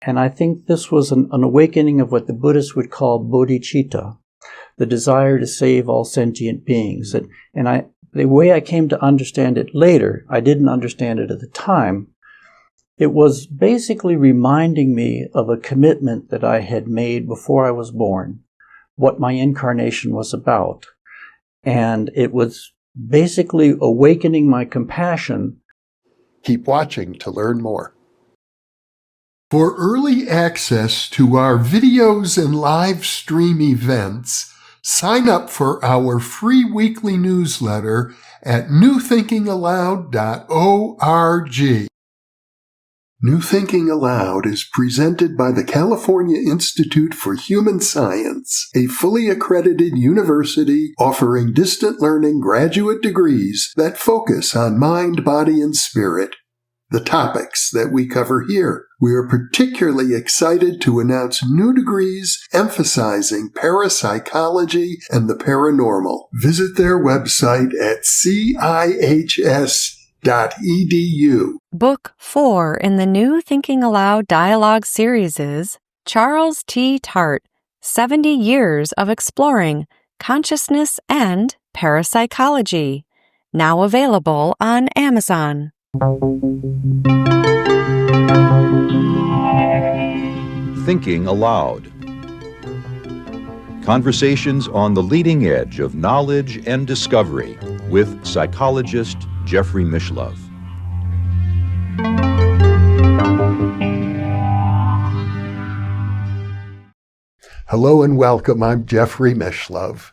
And I think this was an awakening of what the Buddhists would call bodhicitta, the desire to save all sentient beings. And the way I came to understand it later, I didn't understand it at the time, it was basically reminding me of a commitment that I had made before I was born, what my incarnation was about. And it was basically awakening my compassion. Keep watching to learn more. For early access to our videos and live stream events, sign up for our free weekly newsletter at newthinkingaloud.org. New Thinking Aloud is presented by the California Institute for Human Science, a fully accredited university offering distant learning graduate degrees that focus on mind, body, and spirit. The topics that we cover here. We are particularly excited to announce new degrees emphasizing parapsychology and the paranormal. Visit their website at cihs.edu. Book 4 in the New Thinking Aloud dialogue series is Charles T. Tart, 70 Years of Exploring Consciousness and Parapsychology, now available on Amazon. Thinking Aloud. Conversations on the leading edge of knowledge and discovery with psychologist Jeffrey Mishlove. Hello and welcome. I'm Jeffrey Mishlove.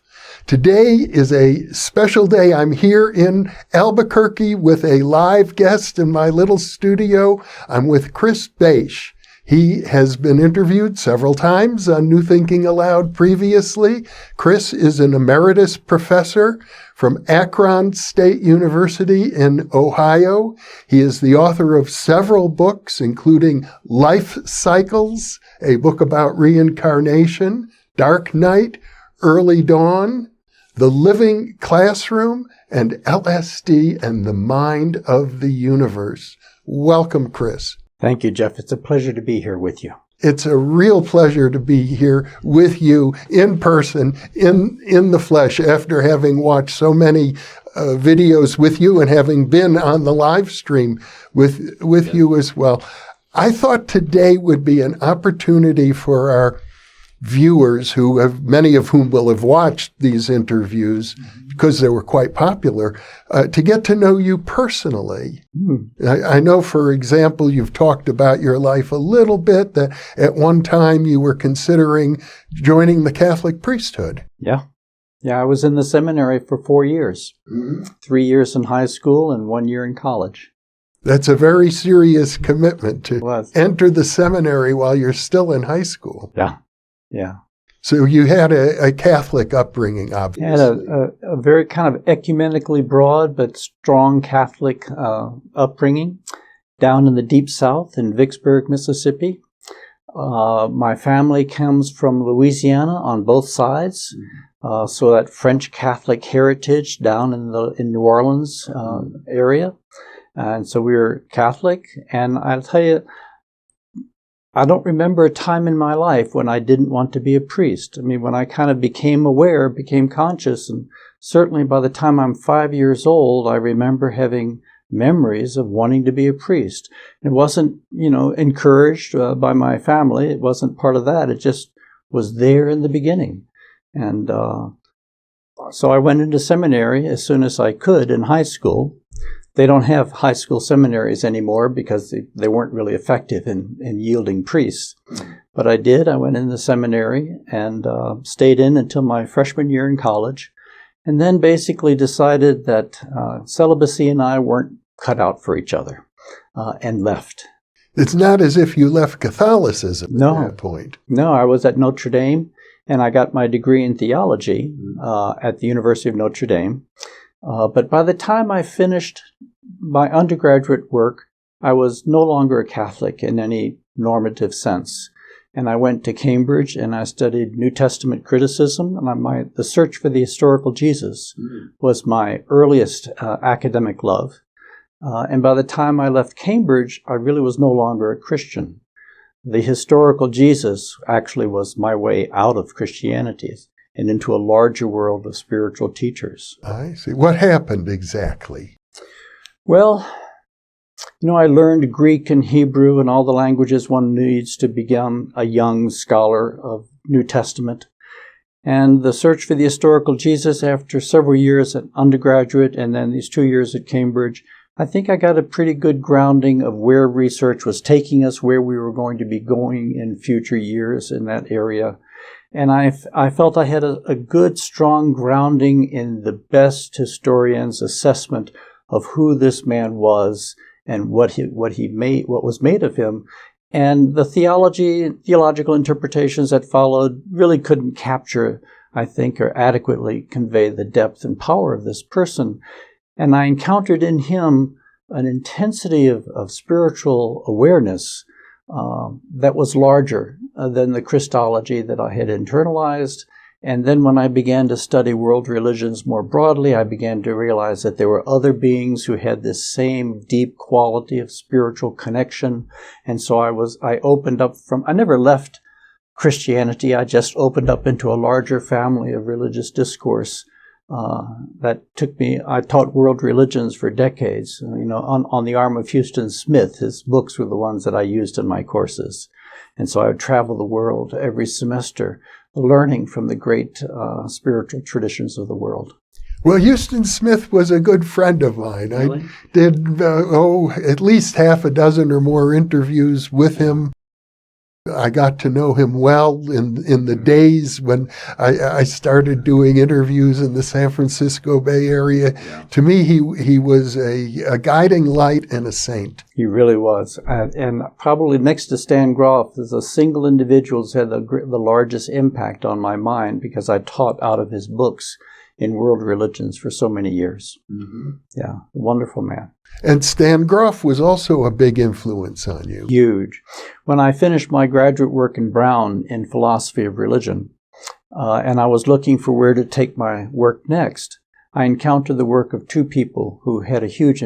Today is a special day. I'm here in Albuquerque with a live guest in my little studio. I'm with Chris Bache. He has been interviewed several times on New Thinking Aloud previously. Chris is an emeritus professor from Akron State University in Ohio. He is the author of several books, including Life Cycles, a book about reincarnation, Dark Night, Early Dawn, The Living Classroom, and LSD and the Mind of the Universe. Welcome, Chris. Thank you, Jeff. It's a pleasure to be here with you. It's a real pleasure to be here with you in person, in the flesh, after having watched so many videos with you and having been on the live stream with you as well. I thought today would be an opportunity for our viewers, many of whom will have watched these interviews because they were quite popular, to get to know you personally. I know, for example, you've talked about your life a little bit, that at one time you were considering joining the Catholic priesthood. Yeah, I was in the seminary for 4 years, 3 years in high school and 1 year in college. That's a very serious commitment to enter the seminary while you're still in high school. Yeah. So you had a Catholic upbringing, obviously. I had a very kind of ecumenically broad but strong Catholic upbringing down in the Deep South in Vicksburg, Mississippi. My family comes from Louisiana on both sides, so that French Catholic heritage down in New Orleans area. And so we were Catholic, and I'll tell you, I don't remember a time in my life when I didn't want to be a priest. I mean, when I kind of became aware, became conscious, and certainly by the time I'm 5 years old, I remember having memories of wanting to be a priest. It wasn't, encouraged by my family. It wasn't part of that. It just was there in the beginning. And so I went into seminary as soon as I could in high school. They don't have high school seminaries anymore because they weren't really effective in yielding priests. But I did. I went into seminary and stayed in until my freshman year in college, and then basically decided that celibacy and I weren't cut out for each other, and left. It's not as if you left Catholicism at that point. No, I was at Notre Dame, and I got my degree in theology at the University of Notre Dame. But by the time I finished my undergraduate work, I was no longer a Catholic in any normative sense. And I went to Cambridge and I studied New Testament criticism. And the search for the historical Jesus was my earliest academic love. And by the time I left Cambridge, I really was no longer a Christian. the historical Jesus actually was my way out of Christianity and into a larger world of spiritual teachers. I see. What happened exactly? Well, I learned Greek and Hebrew and all the languages one needs to become a young scholar of New Testament. And the search for the historical Jesus, after several years at undergraduate and then these 2 years at Cambridge, I think I got a pretty good grounding of where research was taking us, where we were going to be going in future years in that area. And I felt I had a good, strong grounding in the best historian's assessment of who this man was and what was made of him. And the theological interpretations that followed really couldn't capture, I think, or adequately convey the depth and power of this person. And I encountered in him an intensity of spiritual awareness that was larger than the Christology that I had internalized. And then when I began to study world religions more broadly, I began to realize that there were other beings who had this same deep quality of spiritual connection. And so I opened up I never left Christianity. I just opened up into a larger family of religious discourse that took me. I taught world religions for decades, on the arm of Houston Smith. His books were the ones that I used in my courses. And so I would travel the world every semester, learning from the great spiritual traditions of the world. Well, Houston Smith was a good friend of mine. Really? I did, at least half a dozen or more interviews with him. I got to know him well in the days when I started doing interviews in the San Francisco Bay Area. Yeah. To me, he was a guiding light and a saint. He really was. And probably next to Stan Grof, there's a single individual who's had the largest impact on my mind because I taught out of his books in world religions for so many years. Mm-hmm. Yeah, wonderful man. And Stan Grof was also a big influence on you. Huge. When I finished my graduate work in Brown in philosophy of religion, and I was looking for where to take my work next, I encountered the work of two people who had a huge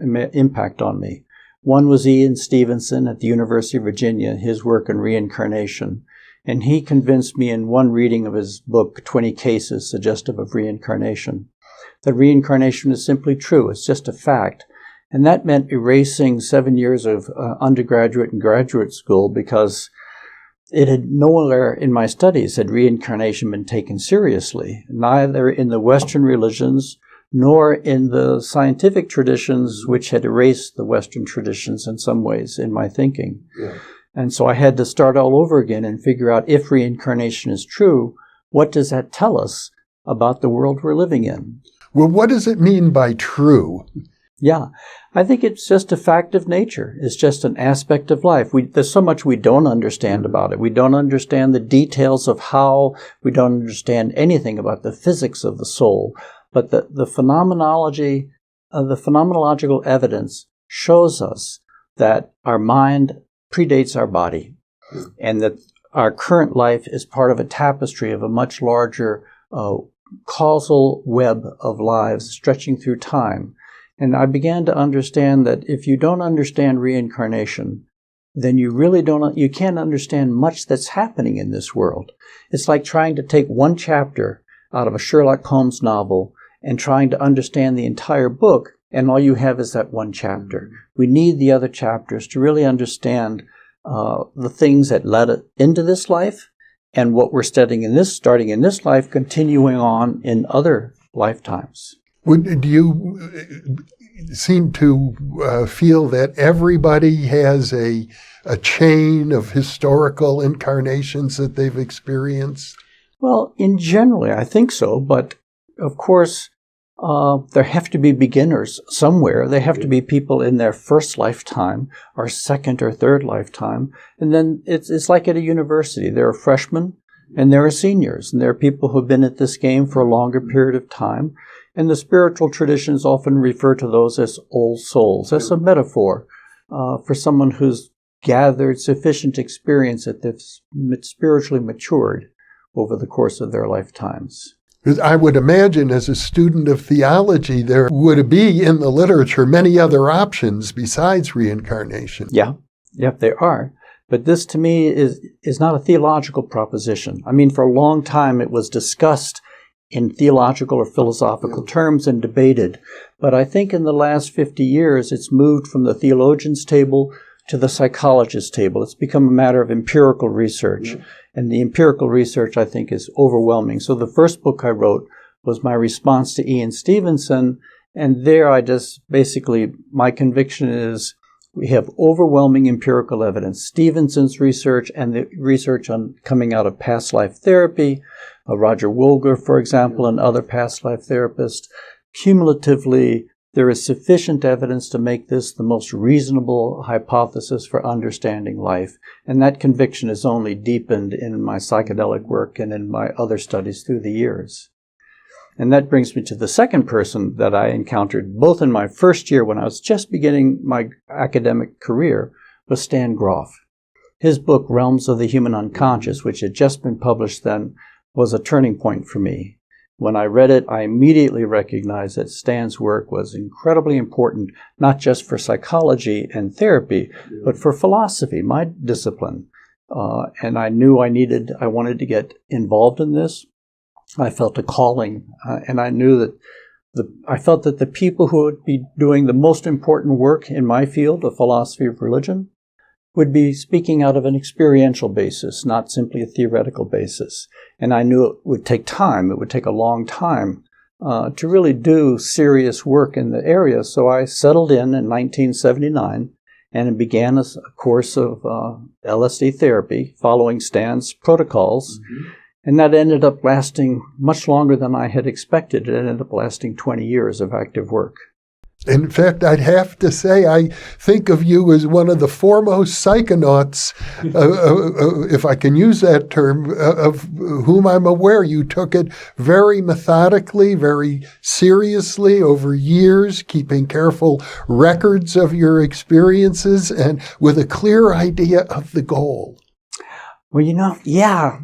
impact on me. One was Ian Stevenson at the University of Virginia, his work on reincarnation. And he convinced me in one reading of his book, 20 Cases Suggestive of Reincarnation, that reincarnation is simply true. It's just a fact. And that meant erasing 7 years of undergraduate and graduate school because it had nowhere in my studies had reincarnation been taken seriously, neither in the Western religions nor in the scientific traditions, which had erased the Western traditions in some ways in my thinking. Yeah. And so I had to start all over again and figure out if reincarnation is true, what does that tell us about the world we're living in? Well, what does it mean by true? Yeah, I think it's just a fact of nature. It's just an aspect of life. There's so much we don't understand about it. We don't understand the details of how. We don't understand anything about the physics of the soul. But the phenomenology, the phenomenological evidence shows us that our mind predates our body, and that our current life is part of a tapestry of a much larger causal web of lives stretching through time. And I began to understand that if you don't understand reincarnation, then you can't understand much that's happening in this world. It's like trying to take one chapter out of a Sherlock Holmes novel and trying to understand the entire book, and all you have is that one chapter. We need the other chapters to really understand the things that led into this life and what we're starting in this life, continuing on in other lifetimes. Do you seem to feel that everybody has a chain of historical incarnations that they've experienced? Well, in general, I think so, but of course, there have to be beginners somewhere. They have to be people in their first lifetime or second or third lifetime. And then it's like at a university. There are freshmen and there are seniors. And there are people who've been at this game for a longer period of time. And the spiritual traditions often refer to those as old souls. That's a metaphor for someone who's gathered sufficient experience that they've spiritually matured over the course of their lifetimes. Because I would imagine as a student of theology, there would be in the literature many other options besides reincarnation. Yeah, there are. But this to me is not a theological proposition. I mean, for a long time it was discussed in theological or philosophical terms and debated. But I think in the last 50 years it's moved from the theologian's table to the psychologist's table. It's become a matter of empirical research. And the empirical research, I think, is overwhelming. So the first book I wrote was my response to Ian Stevenson. And there I just basically, my conviction is we have overwhelming empirical evidence. Stevenson's research and the research on coming out of past life therapy, Roger Wolger, for example, and other past life therapists, cumulatively, there is sufficient evidence to make this the most reasonable hypothesis for understanding life. And that conviction is only deepened in my psychedelic work and in my other studies through the years. And that brings me to the second person that I encountered, both in my first year when I was just beginning my academic career, was Stan Grof. His book, Realms of the Human Unconscious, which had just been published then, was a turning point for me. When I read it, I immediately recognized that Stan's work was incredibly important, not just for psychology and therapy, but for philosophy, my discipline. And I knew I wanted to get involved in this. I felt a calling, and I knew that I felt that the people who would be doing the most important work in my field of philosophy of religion would be speaking out of an experiential basis, not simply a theoretical basis. And I knew it would take time. It would take a long time to really do serious work in the area. So I settled in 1979 and began a course of LSD therapy following Stan's protocols. Mm-hmm. And that ended up lasting much longer than I had expected. It ended up lasting 20 years of active work. In fact, I'd have to say I think of you as one of the foremost psychonauts, if I can use that term, of whom I'm aware. You took it very methodically, very seriously over years, keeping careful records of your experiences and with a clear idea of the goal. Well, yeah.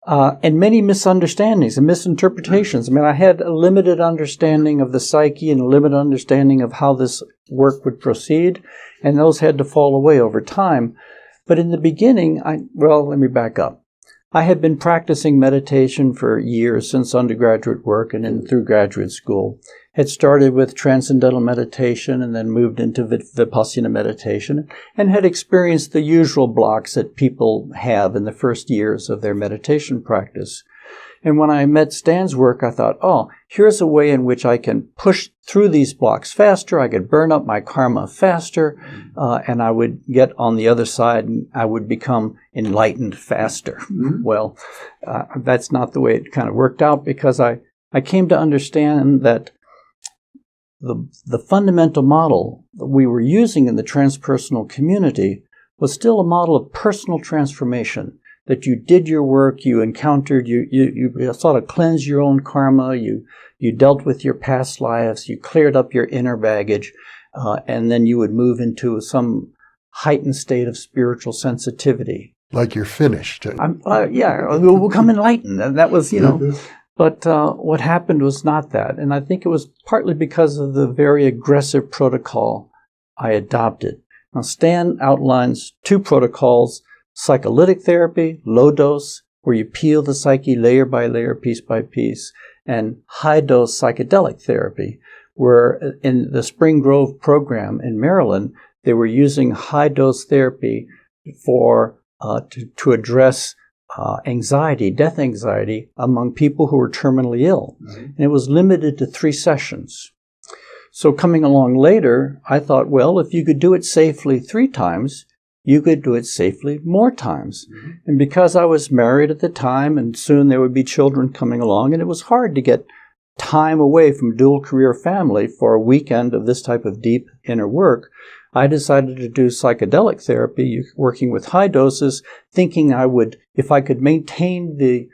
And many misunderstandings and misinterpretations. I mean, I had a limited understanding of the psyche and a limited understanding of how this work would proceed, and those had to fall away over time. But in the beginning, let me back up. I had been practicing meditation for years since undergraduate work and through graduate school. Had started with transcendental meditation and then moved into Vipassana meditation and had experienced the usual blocks that people have in the first years of their meditation practice. And when I met Stan's work, I thought, here's a way in which I can push through these blocks faster. I could burn up my karma faster, and I would get on the other side and I would become enlightened faster. Mm-hmm. Well, that's not the way it kind of worked out, because I came to understand that the fundamental model that we were using in the transpersonal community was still a model of personal transformation, that you did your work, you encountered, you sort of cleansed your own karma, you dealt with your past lives, you cleared up your inner baggage, and then you would move into some heightened state of spiritual sensitivity. Like you're finished. We'll become enlightened. And that was, But what happened was not that. And I think it was partly because of the very aggressive protocol I adopted. Now, Stan outlines two protocols: psycholytic therapy, low dose, where you peel the psyche layer by layer, piece by piece, and high dose psychedelic therapy, where in the Spring Grove program in Maryland, they were using high dose therapy to address death anxiety among people who were terminally ill. Mm-hmm. And it was limited to 3 sessions. So coming along later, I thought, well, if you could do it safely 3 times, you could do it safely more times. Mm-hmm. And because I was married at the time, and soon there would be children coming along, and it was hard to get time away from dual career family for a weekend of this type of deep inner work, I decided to do psychedelic therapy, working with high doses, thinking if I could maintain the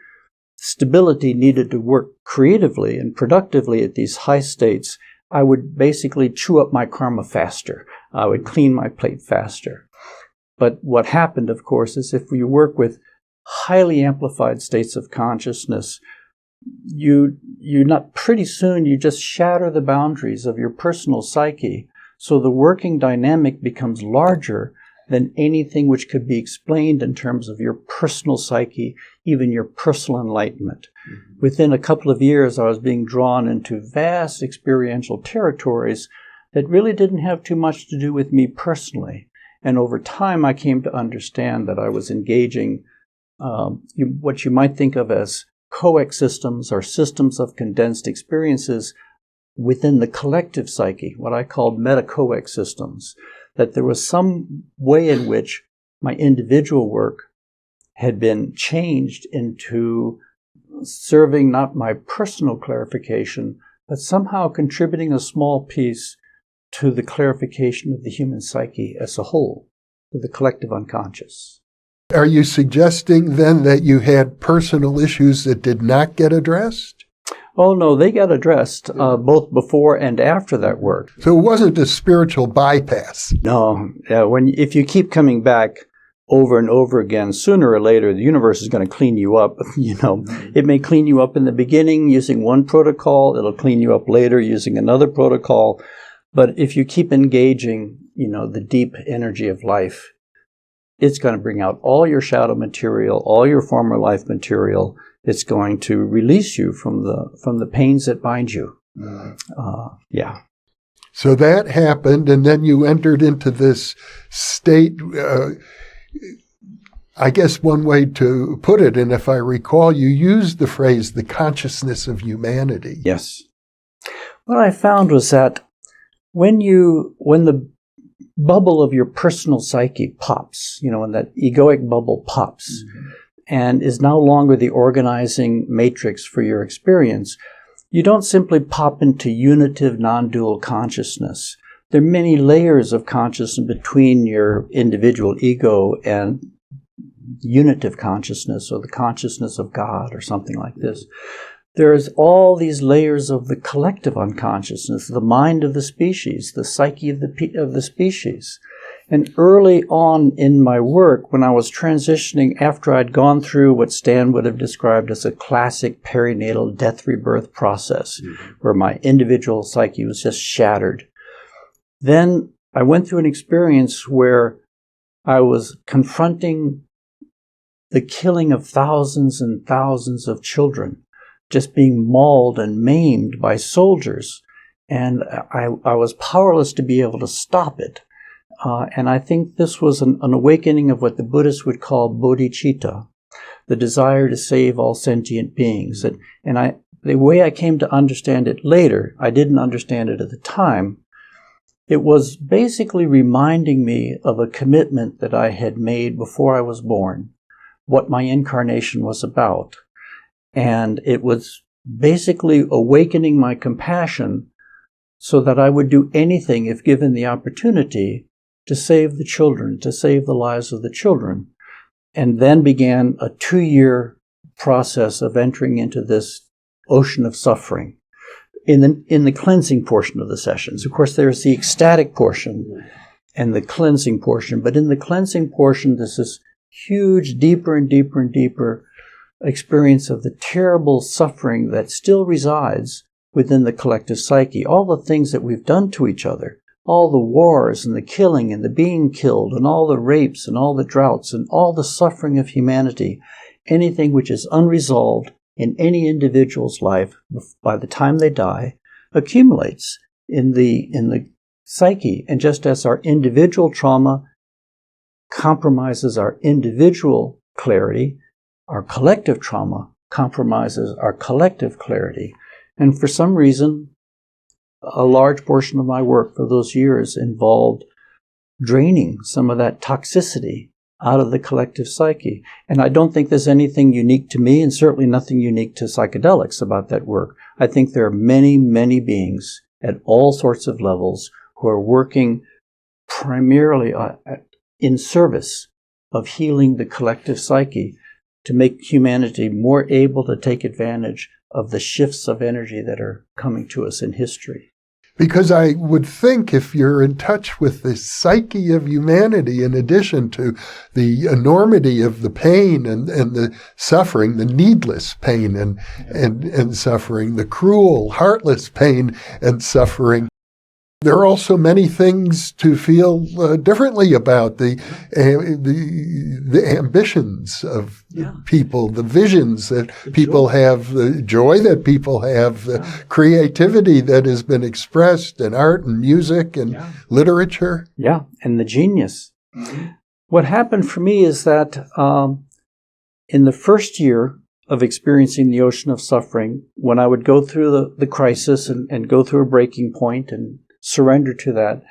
stability needed to work creatively and productively at these high states, I would basically chew up my karma faster. I would clean my plate faster. But what happened, of course, is if you work with highly amplified states of consciousness, pretty soon you just shatter the boundaries of your personal psyche. So the working dynamic becomes larger than anything which could be explained in terms of your personal psyche, even your personal enlightenment. Mm-hmm. Within a couple of years, I was being drawn into vast experiential territories that really didn't have too much to do with me personally. And over time, I came to understand that I was engaging what you might think of as coexistems or systems of condensed experiences within the collective psyche, what I called meta-coexistems, that there was some way in which my individual work had been changed into serving not my personal clarification, but somehow contributing a small piece to the clarification of the human psyche as a whole, to the collective unconscious. Are you suggesting then that you had personal issues that did not get addressed? Oh, no, they got addressed both before and after that work. So it wasn't a spiritual bypass. No. If you keep coming back over and over again, sooner or later, the universe is going to clean you up. It may clean you up in the beginning using one protocol. It'll clean you up later using another protocol. But if you keep engaging, the deep energy of life, it's going to bring out all your shadow material, all your former life material. It's going to release you from the pains that bind you. Yeah. So that happened, and then you entered into this state. I guess one way to put it, and if I recall, you used the phrase "the consciousness of humanity." Yes. What I found was that when the bubble of your personal psyche pops, when that egoic bubble pops, mm-hmm. and is no longer the organizing matrix for your experience, you don't simply pop into unitive, non-dual consciousness. There are many layers of consciousness between your individual ego and unitive consciousness, or the consciousness of God, or something like this. There's all these layers of the collective unconsciousness, the mind of the species, the psyche of the species. And early on in my work, when I was transitioning, after I'd gone through what Stan would have described as a classic perinatal death-rebirth process, mm-hmm. where my individual psyche was just shattered, then I went through an experience where I was confronting the killing of thousands and thousands of children, just being mauled and maimed by soldiers. And I was powerless to be able to stop it. And I think this was an awakening of what the Buddhists would call bodhicitta, the desire to save all sentient beings. And the way I came to understand it later, I didn't understand it at the time, it was basically reminding me of a commitment that I had made before I was born, what my incarnation was about. And it was basically awakening my compassion so that I would do anything, if given the opportunity, to save the children, to save the lives of the children. And then began a 2-year process of entering into this ocean of suffering in the cleansing portion of the sessions. Of course, there's the ecstatic portion and the cleansing portion. But in the cleansing portion, there's this huge, deeper and deeper and deeper experience of the terrible suffering that still resides within the collective psyche. All the things that we've done to each other, all the wars and the killing and the being killed and all the rapes and all the droughts and all the suffering of humanity, anything which is unresolved in any individual's life by the time they die, accumulates in the psyche. And just as our individual trauma compromises our individual clarity, our collective trauma compromises our collective clarity. And for some reason, a large portion of my work for those years involved draining some of that toxicity out of the collective psyche. And I don't think there's anything unique to me, and certainly nothing unique to psychedelics about that work. I think there are many, many beings at all sorts of levels who are working primarily in service of healing the collective psyche, to make humanity more able to take advantage of the shifts of energy that are coming to us in history. Because I would think if you're in touch with the psyche of humanity, in addition to the enormity of the pain and the suffering, the needless pain and suffering, the cruel, heartless pain and suffering, There are also many things to feel differently about, the ambitions of people, the visions that people have, the joy that people have, the creativity that has been expressed in art and music and literature. Yeah, and the genius. Mm-hmm. What happened for me is that in the first year of experiencing the ocean of suffering, when I would go through the crisis and go through a breaking point and surrender to that,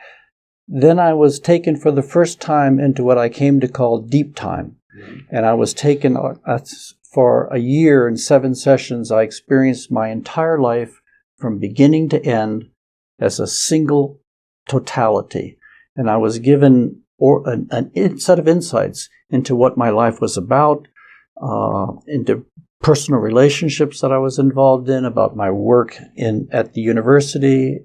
then I was taken for the first time into what I came to call deep time. Mm-hmm. And I was taken for a year and 7 sessions. I experienced my entire life from beginning to end as a single totality. And I was given a set of insights into what my life was about, into personal relationships that I was involved in, about my work at the university.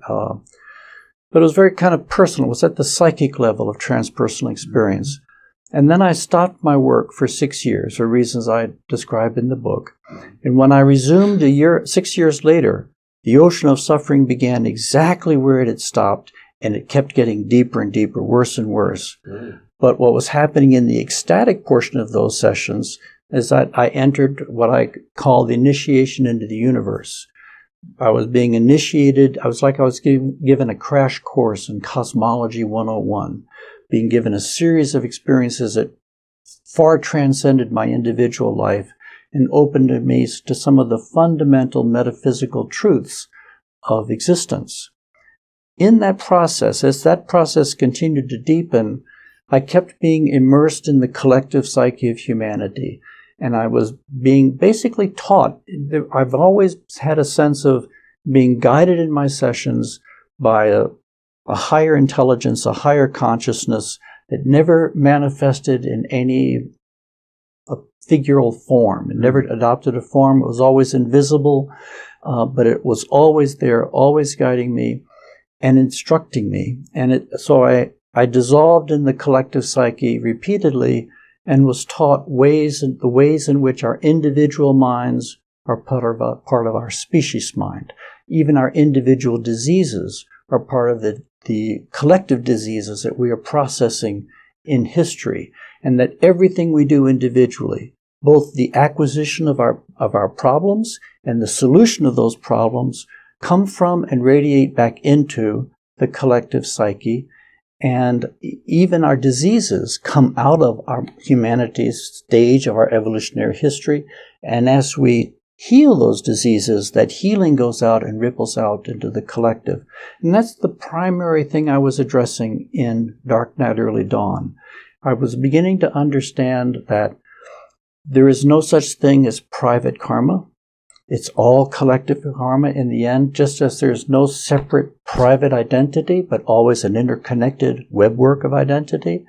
But it was very kind of personal. It was at the psychic level of transpersonal experience. And then I stopped my work for 6 years, for reasons I describe in the book. And when I resumed 6 years later, the ocean of suffering began exactly where it had stopped, and it kept getting deeper and deeper, worse and worse. But what was happening in the ecstatic portion of those sessions is that I entered what I call the initiation into the universe. I was being initiated. I was given a crash course in Cosmology 101, being given a series of experiences that far transcended my individual life and opened me to some of the fundamental metaphysical truths of existence. In that process, as that process continued to deepen, I kept being immersed in the collective psyche of humanity. And I was being basically taught. I've always had a sense of being guided in my sessions by a higher intelligence, a higher consciousness that never manifested in any figural form. It never adopted a form. It was always invisible, but it was always there, always guiding me and instructing me. And so I dissolved in the collective psyche repeatedly, and was taught the ways in which our individual minds are part of our species mind. Even our individual diseases are part of the collective diseases that we are processing in history, and that everything we do individually, both the acquisition of our problems and the solution of those problems, come from and radiate back into the collective psyche. And even our diseases come out of our humanity's stage of our evolutionary history. And as we heal those diseases, that healing goes out and ripples out into the collective. And that's the primary thing I was addressing in Dark Night, Early Dawn. I was beginning to understand that there is no such thing as private karma. It's all collective karma in the end, just as there's no separate private identity, but always an interconnected webwork of identity.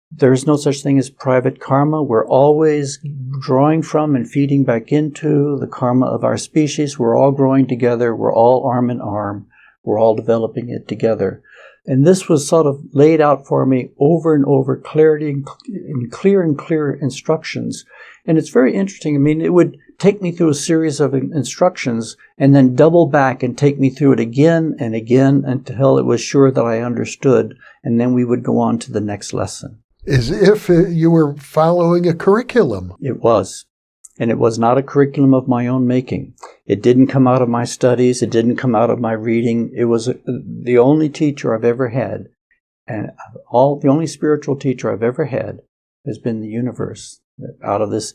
There's no such thing as private karma. We're always drawing from and feeding back into the karma of our species. We're all growing together. We're all arm in arm. We're all developing it together. And this was sort of laid out for me over and over, clarity and clear instructions. And it's very interesting. I mean, it would take me through a series of instructions and then double back and take me through it again and again until it was sure that I understood. And then we would go on to the next lesson. As if you were following a curriculum. It was. And it was not a curriculum of my own making. It didn't come out of my studies. It didn't come out of my reading. It was the only teacher I've ever had. And the only spiritual teacher I've ever had has been the universe. Out of this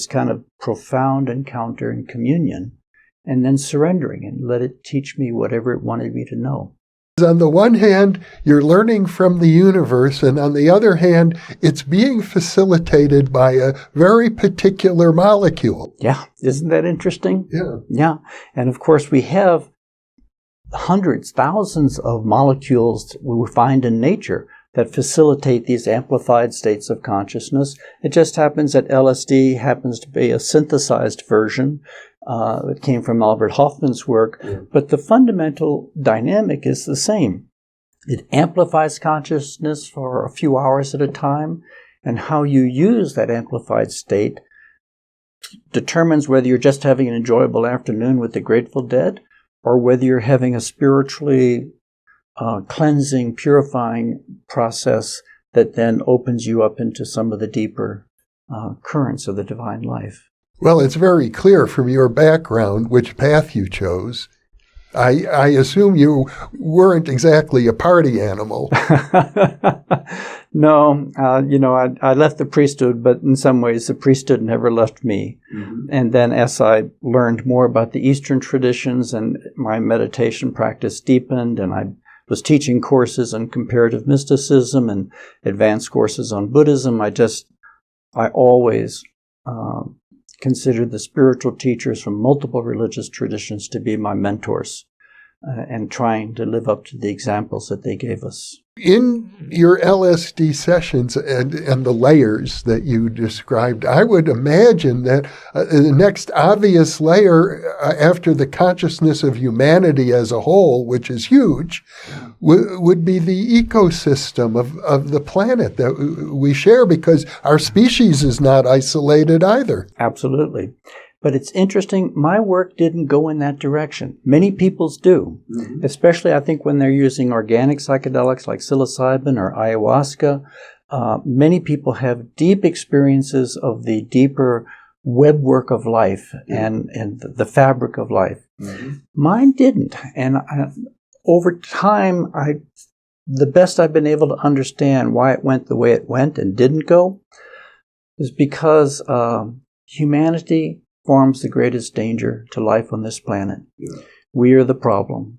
kind of profound encounter and communion, and then surrendering and let it teach me whatever it wanted me to know. On the one hand, you're learning from the universe, and on the other hand, it's being facilitated by a very particular molecule. Yeah, isn't that interesting? Yeah. Yeah, and of course we have hundreds, thousands of molecules we find in nature that facilitate these amplified states of consciousness. It just happens that LSD happens to be a synthesized version. It came from Albert Hoffman's work, but the fundamental dynamic is the same. It amplifies consciousness for a few hours at a time, and how you use that amplified state determines whether you're just having an enjoyable afternoon with the Grateful Dead, or whether you're having a spiritually cleansing, purifying process that then opens you up into some of the deeper currents of the divine life. Well, it's very clear from your background which path you chose. I assume you weren't exactly a party animal. No, I left the priesthood, but in some ways the priesthood never left me. Mm-hmm. And then as I learned more about the Eastern traditions and my meditation practice deepened, and I was teaching courses on comparative mysticism and advanced courses on Buddhism, I always considered the spiritual teachers from multiple religious traditions to be my mentors, and trying to live up to the examples that they gave us. In your LSD sessions and the layers that you described, I would imagine that the next obvious layer after the consciousness of humanity as a whole, which is huge, would be the ecosystem of the planet that we share, because our species is not isolated either. Absolutely. But it's interesting, my work didn't go in that direction. Many people's do, especially I think when they're using organic psychedelics like psilocybin or ayahuasca. Many people have deep experiences of the deeper web work of life and the fabric of life. Mm-hmm. Mine didn't. And over time, the best I've been able to understand why it went the way it went and didn't go is because humanity forms the greatest danger to life on this planet. Yeah. We are the problem.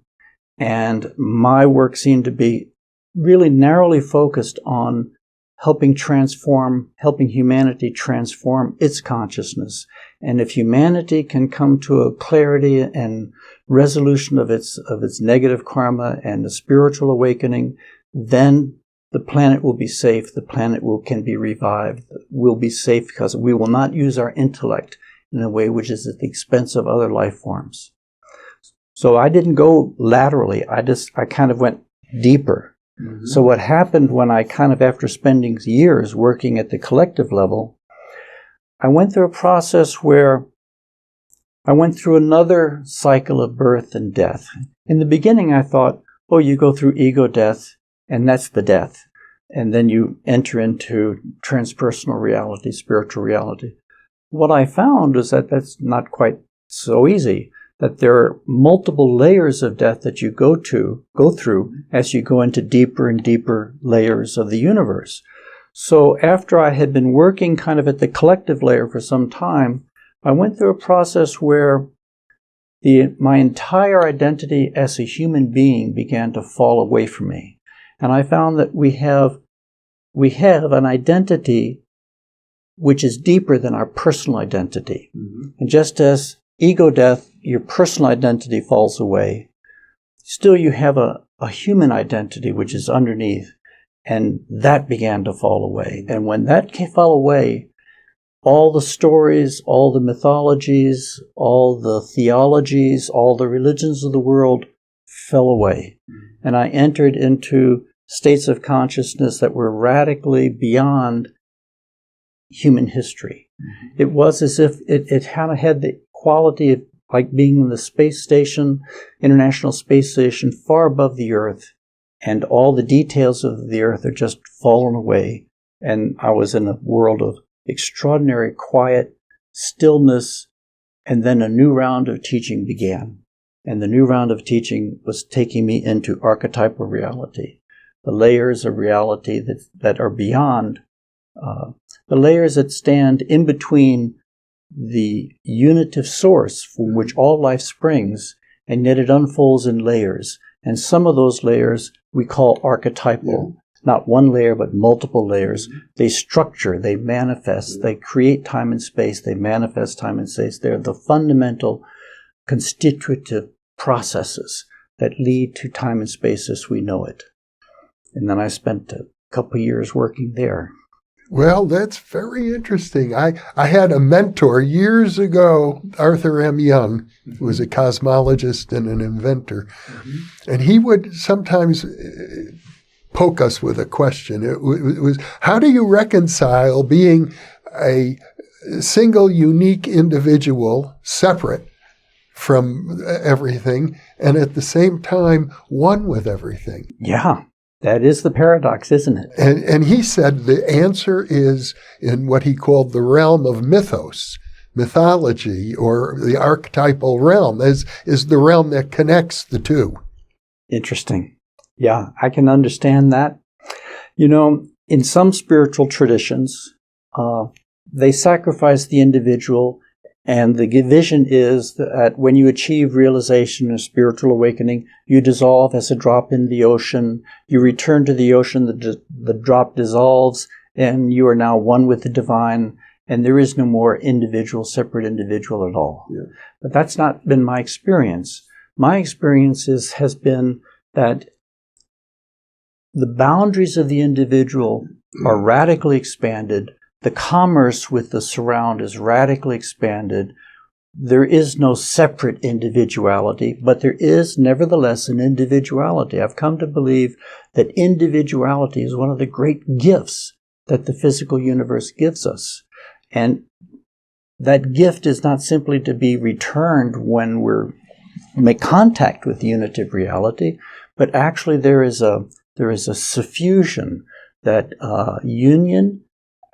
And my work seemed to be really narrowly focused on helping humanity transform its consciousness. And if humanity can come to a clarity and resolution of its negative karma and a spiritual awakening, then the planet will be safe. The planet can be revived. We'll be safe because we will not use our intellect in a way which is at the expense of other life forms. So I didn't go laterally. I kind of went deeper. Mm-hmm. So what happened when I after spending years working at the collective level, I went through a process where I went through another cycle of birth and death. In the beginning, I thought, you go through ego death, and that's the death. And then you enter into transpersonal reality, spiritual reality. What I found is that that's not quite so easy, that there are multiple layers of death that you go through as you go into deeper and deeper layers of the universe. So after I had been working at the collective layer for some time, I went through a process where my entire identity as a human being began to fall away from me. And I found that we have an identity which is deeper than our personal identity. Mm-hmm. And just as ego death, your personal identity falls away, still you have a human identity which is underneath, and that began to fall away. And when that fell away, all the stories, all the mythologies, all the theologies, all the religions of the world fell away. Mm-hmm. And I entered into states of consciousness that were radically beyond human history. Mm-hmm. It was as if it had the quality of like being in the space station, International Space Station, far above the Earth, and all the details of the Earth are just fallen away. And I was in a world of extraordinary quiet, stillness, and then a new round of teaching began. And the new round of teaching was taking me into archetypal reality, the layers of reality that are beyond the layers that stand in between the unitive source from which all life springs, and yet it unfolds in layers. And some of those layers we call archetypal. Not one layer, but multiple layers. They structure, they manifest, they create time and space, they manifest time and space. They're the fundamental constitutive processes that lead to time and space as we know it. And then I spent a couple of years working there. Well, that's very interesting. I had a mentor years ago, Arthur M. Young, who was a cosmologist and an inventor. Mm-hmm. And he would sometimes poke us with a question. It was, how do you reconcile being a single, unique individual, separate from everything, and at the same time one with everything. Yeah, that is the paradox, isn't it? And he said the answer is in what he called the realm of mythos. Mythology, or the archetypal realm, is the realm that connects the two. Interesting. Yeah, I can understand that. You know, in some spiritual traditions, they sacrifice the individual, and the vision is that when you achieve realization or spiritual awakening, you dissolve as a drop in the ocean. You return to the ocean, the drop dissolves, and you are now one with the divine, and there is no more separate individual at all. Yeah. But that's not been my experience. My experience has been that the boundaries of the individual are radically expanded. The commerce with the surround is radically expanded. There is no separate individuality, but there is nevertheless an individuality. I've come to believe that individuality is one of the great gifts that the physical universe gives us. And that gift is not simply to be returned when we make contact with the unitive reality, but actually there is a suffusion that union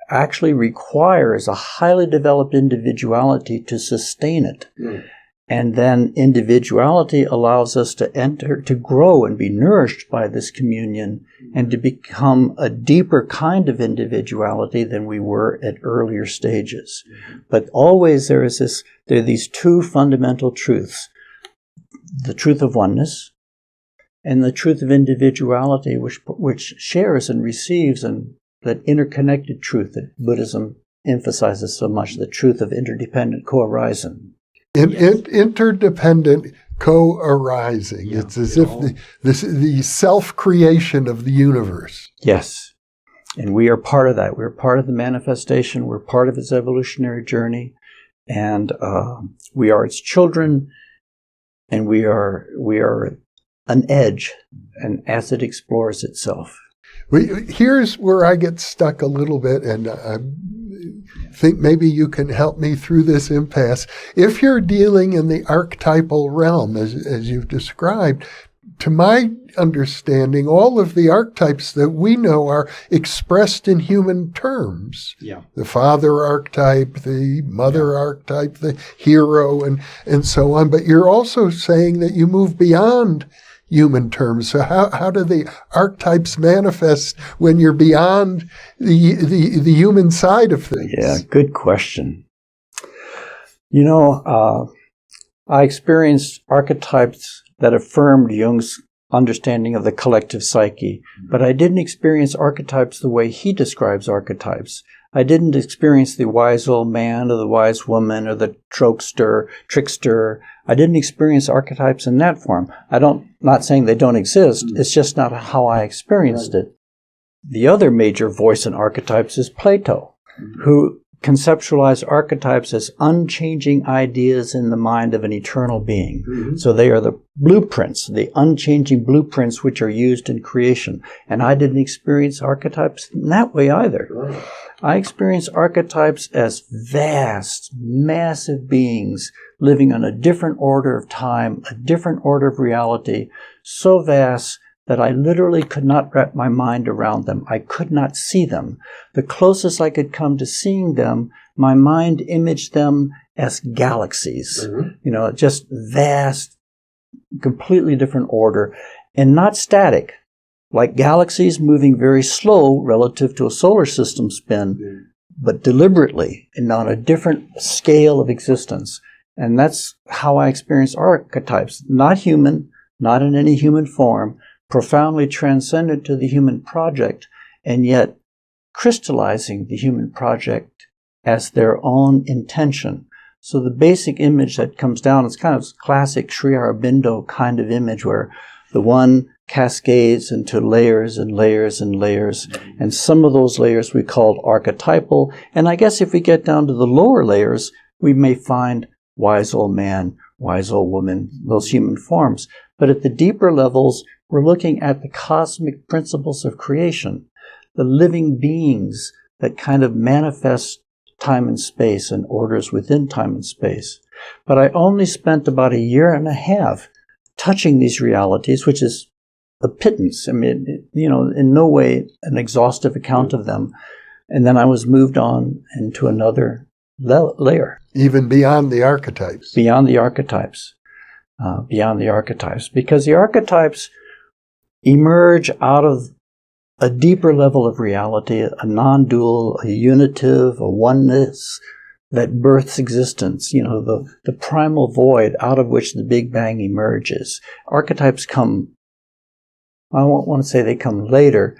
actually requires a highly developed individuality to sustain it. Mm. And then individuality allows us to grow and be nourished by this communion and to become a deeper kind of individuality than we were at earlier stages. But always there are these two fundamental truths: the truth of oneness and the truth of individuality, which shares and receives, and that interconnected truth that Buddhism emphasizes so much, the truth of interdependent co-arising. Interdependent co-arising. Yeah, it's as if the self-creation of the universe. Yes. And we are part of that. We're part of the manifestation. We're part of its evolutionary journey. And we are its children. And we are an edge, and as it explores itself. Here's where I get stuck a little bit, and I think maybe you can help me through this impasse. If you're dealing in the archetypal realm, as you've described, to my understanding, all of the archetypes that we know are expressed in human terms. Yeah. The father archetype, the mother archetype, the hero, and so on. But you're also saying that you move beyond human terms. So how do the archetypes manifest when you're beyond the human side of things? Yeah, good question. You know, I experienced archetypes that affirmed Jung's understanding of the collective psyche, but I didn't experience archetypes the way he describes archetypes. I didn't experience the wise old man or the wise woman or the trickster. I didn't experience archetypes in that form. Not saying they don't exist. It's just not how I experienced it. The other major voice in archetypes is Plato, who conceptualized archetypes as unchanging ideas in the mind of an eternal being. Mm-hmm. So they are the blueprints, the unchanging blueprints which are used in creation. And I didn't experience archetypes in that way either. Right. I experienced archetypes as vast, massive beings living on a different order of time, a different order of reality, so vast that I literally could not wrap my mind around them. I could not see them. The closest I could come to seeing them, my mind imaged them as galaxies. Mm-hmm. Just vast, completely different order, and not static, like galaxies moving very slow relative to a solar system spin, but deliberately and on a different scale of existence. And that's how I experience archetypes. Not human, not in any human form, profoundly transcendent to the human project, and yet crystallizing the human project as their own intention. So the basic image that comes down is kind of classic Sri Aurobindo kind of image, where the one cascades into layers and layers and layers, and some of those layers we called archetypal, and I guess if we get down to the lower layers, we may find wise old man, wise old woman, those human forms. But at the deeper levels, we're looking at the cosmic principles of creation, the living beings that kind of manifest time and space and orders within time and space. But I only spent about a year and a half touching these realities, which is a pittance. I mean, in no way an exhaustive account of them. And then I was moved on into another layer. Even beyond the archetypes. Beyond the archetypes. Because the archetypes emerge out of a deeper level of reality, a non-dual, a unitive, a oneness that births existence, the primal void out of which the Big Bang emerges. Archetypes come, I don't want to say they come later,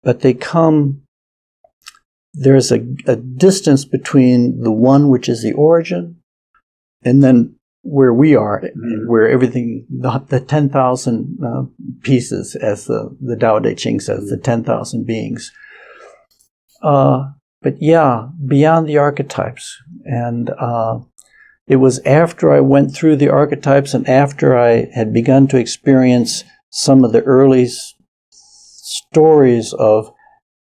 but they come, there's a distance between the one which is the origin, and then where we are, where everything, the 10,000 pieces, as the Tao Te Ching says, the 10,000 beings. But yeah, beyond the archetypes. And it was after I went through the archetypes and after I had begun to experience some of the early stories of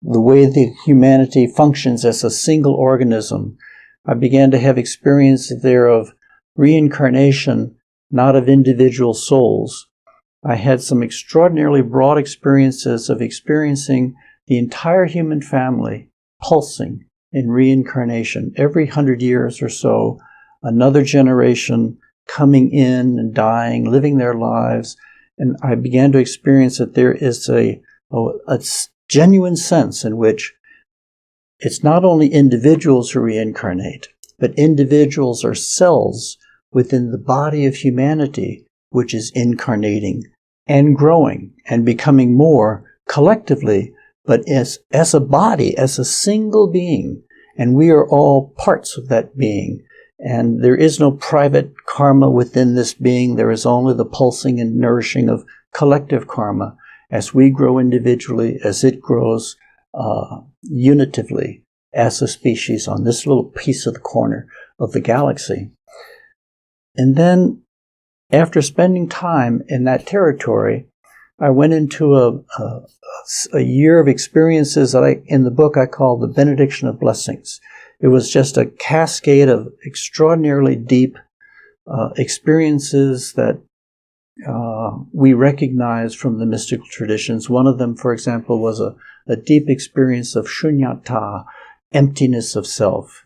the way the humanity functions as a single organism, I began to have experience there of reincarnation, not of individual souls. I had some extraordinarily broad experiences of experiencing the entire human family pulsing in reincarnation. Every 100 years or so, another generation coming in and dying, living their lives. And I began to experience that there is a genuine sense in which it's not only individuals who reincarnate, but individuals are cells within the body of humanity, which is incarnating and growing and becoming more collectively, but as a body, as a single being. And we are all parts of that being. And there is no private karma within this being. There is only the pulsing and nourishing of collective karma as we grow individually, as it grows unitively as a species on this little piece of the corner of the galaxy. And then, after spending time in that territory, I went into a year of experiences that in the book I call the benediction of blessings. It was just a cascade of extraordinarily deep experiences that we recognize from the mystical traditions. One of them, for example, was a deep experience of shunyata, emptiness of self.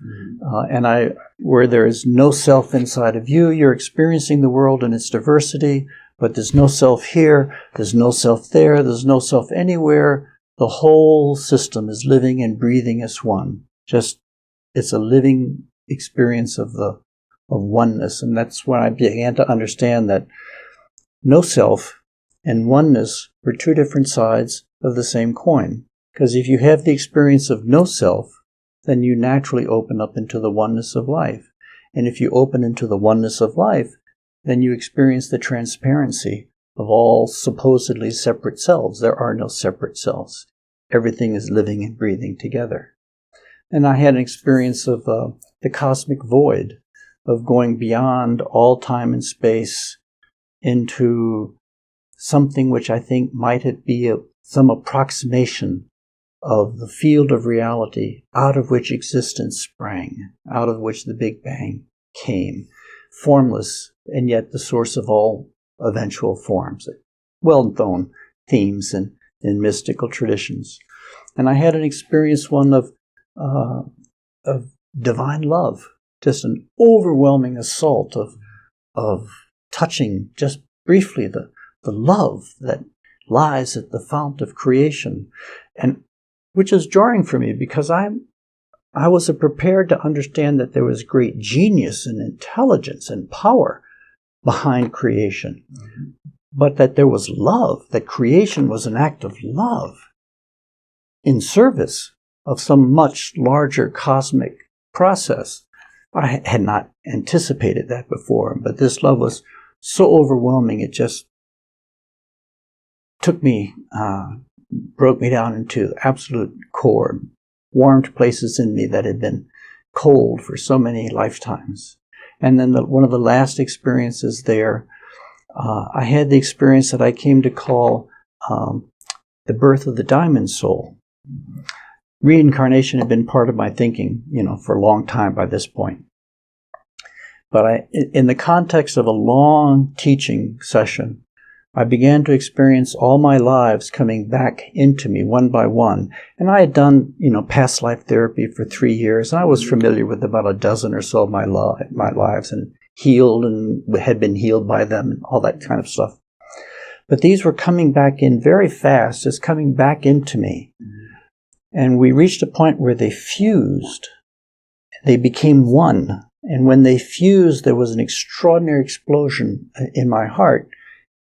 Where there is no self inside of you, you're experiencing the world in its diversity, but there's no self here, there's no self there, there's no self anywhere. The whole system is living and breathing as one. It's a living experience of oneness. And that's when I began to understand that no self and oneness were two different sides of the same coin. Because if you have the experience of no self, then you naturally open up into the oneness of life. And if you open into the oneness of life, then you experience the transparency of all supposedly separate selves. There are no separate selves. Everything is living and breathing together. And I had an experience of the cosmic void, of going beyond all time and space into something which I think might be some approximation of the field of reality out of which existence sprang, out of which the Big Bang came, formless and yet the source of all eventual forms. Well-known themes in mystical traditions. And I had an experience, one of divine love, just an overwhelming assault of touching just briefly the love that lies at the fount of creation, and which is jarring for me because I was prepared to understand that there was great genius and intelligence and power behind creation, but that there was love, that creation was an act of love in service of some much larger cosmic process. I had not anticipated that before, but this love was so overwhelming, it just took me, broke me down into absolute core, warmed places in me that had been cold for so many lifetimes. And then one of the last experiences there, I had the experience that I came to call the birth of the diamond soul. Reincarnation had been part of my thinking, for a long time by this point. But in the context of a long teaching session, I began to experience all my lives coming back into me one by one. And I had done, past life therapy for 3 years. And I was familiar with about a dozen or so of my lives and healed and had been healed by them and all that kind of stuff. But these were coming back in very fast, just coming back into me. And we reached a point where they fused. They became one. And when they fused, there was an extraordinary explosion in my heart.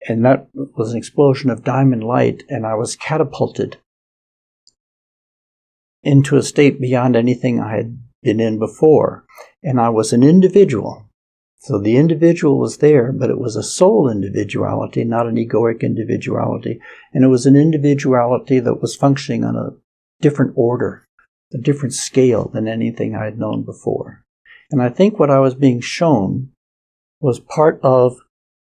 And that was an explosion of diamond light. And I was catapulted into a state beyond anything I had been in before. And I was an individual. So the individual was there, but it was a soul individuality, not an egoic individuality. And it was an individuality that was functioning on a different order, a different scale than anything I had known before. And I think what I was being shown was part of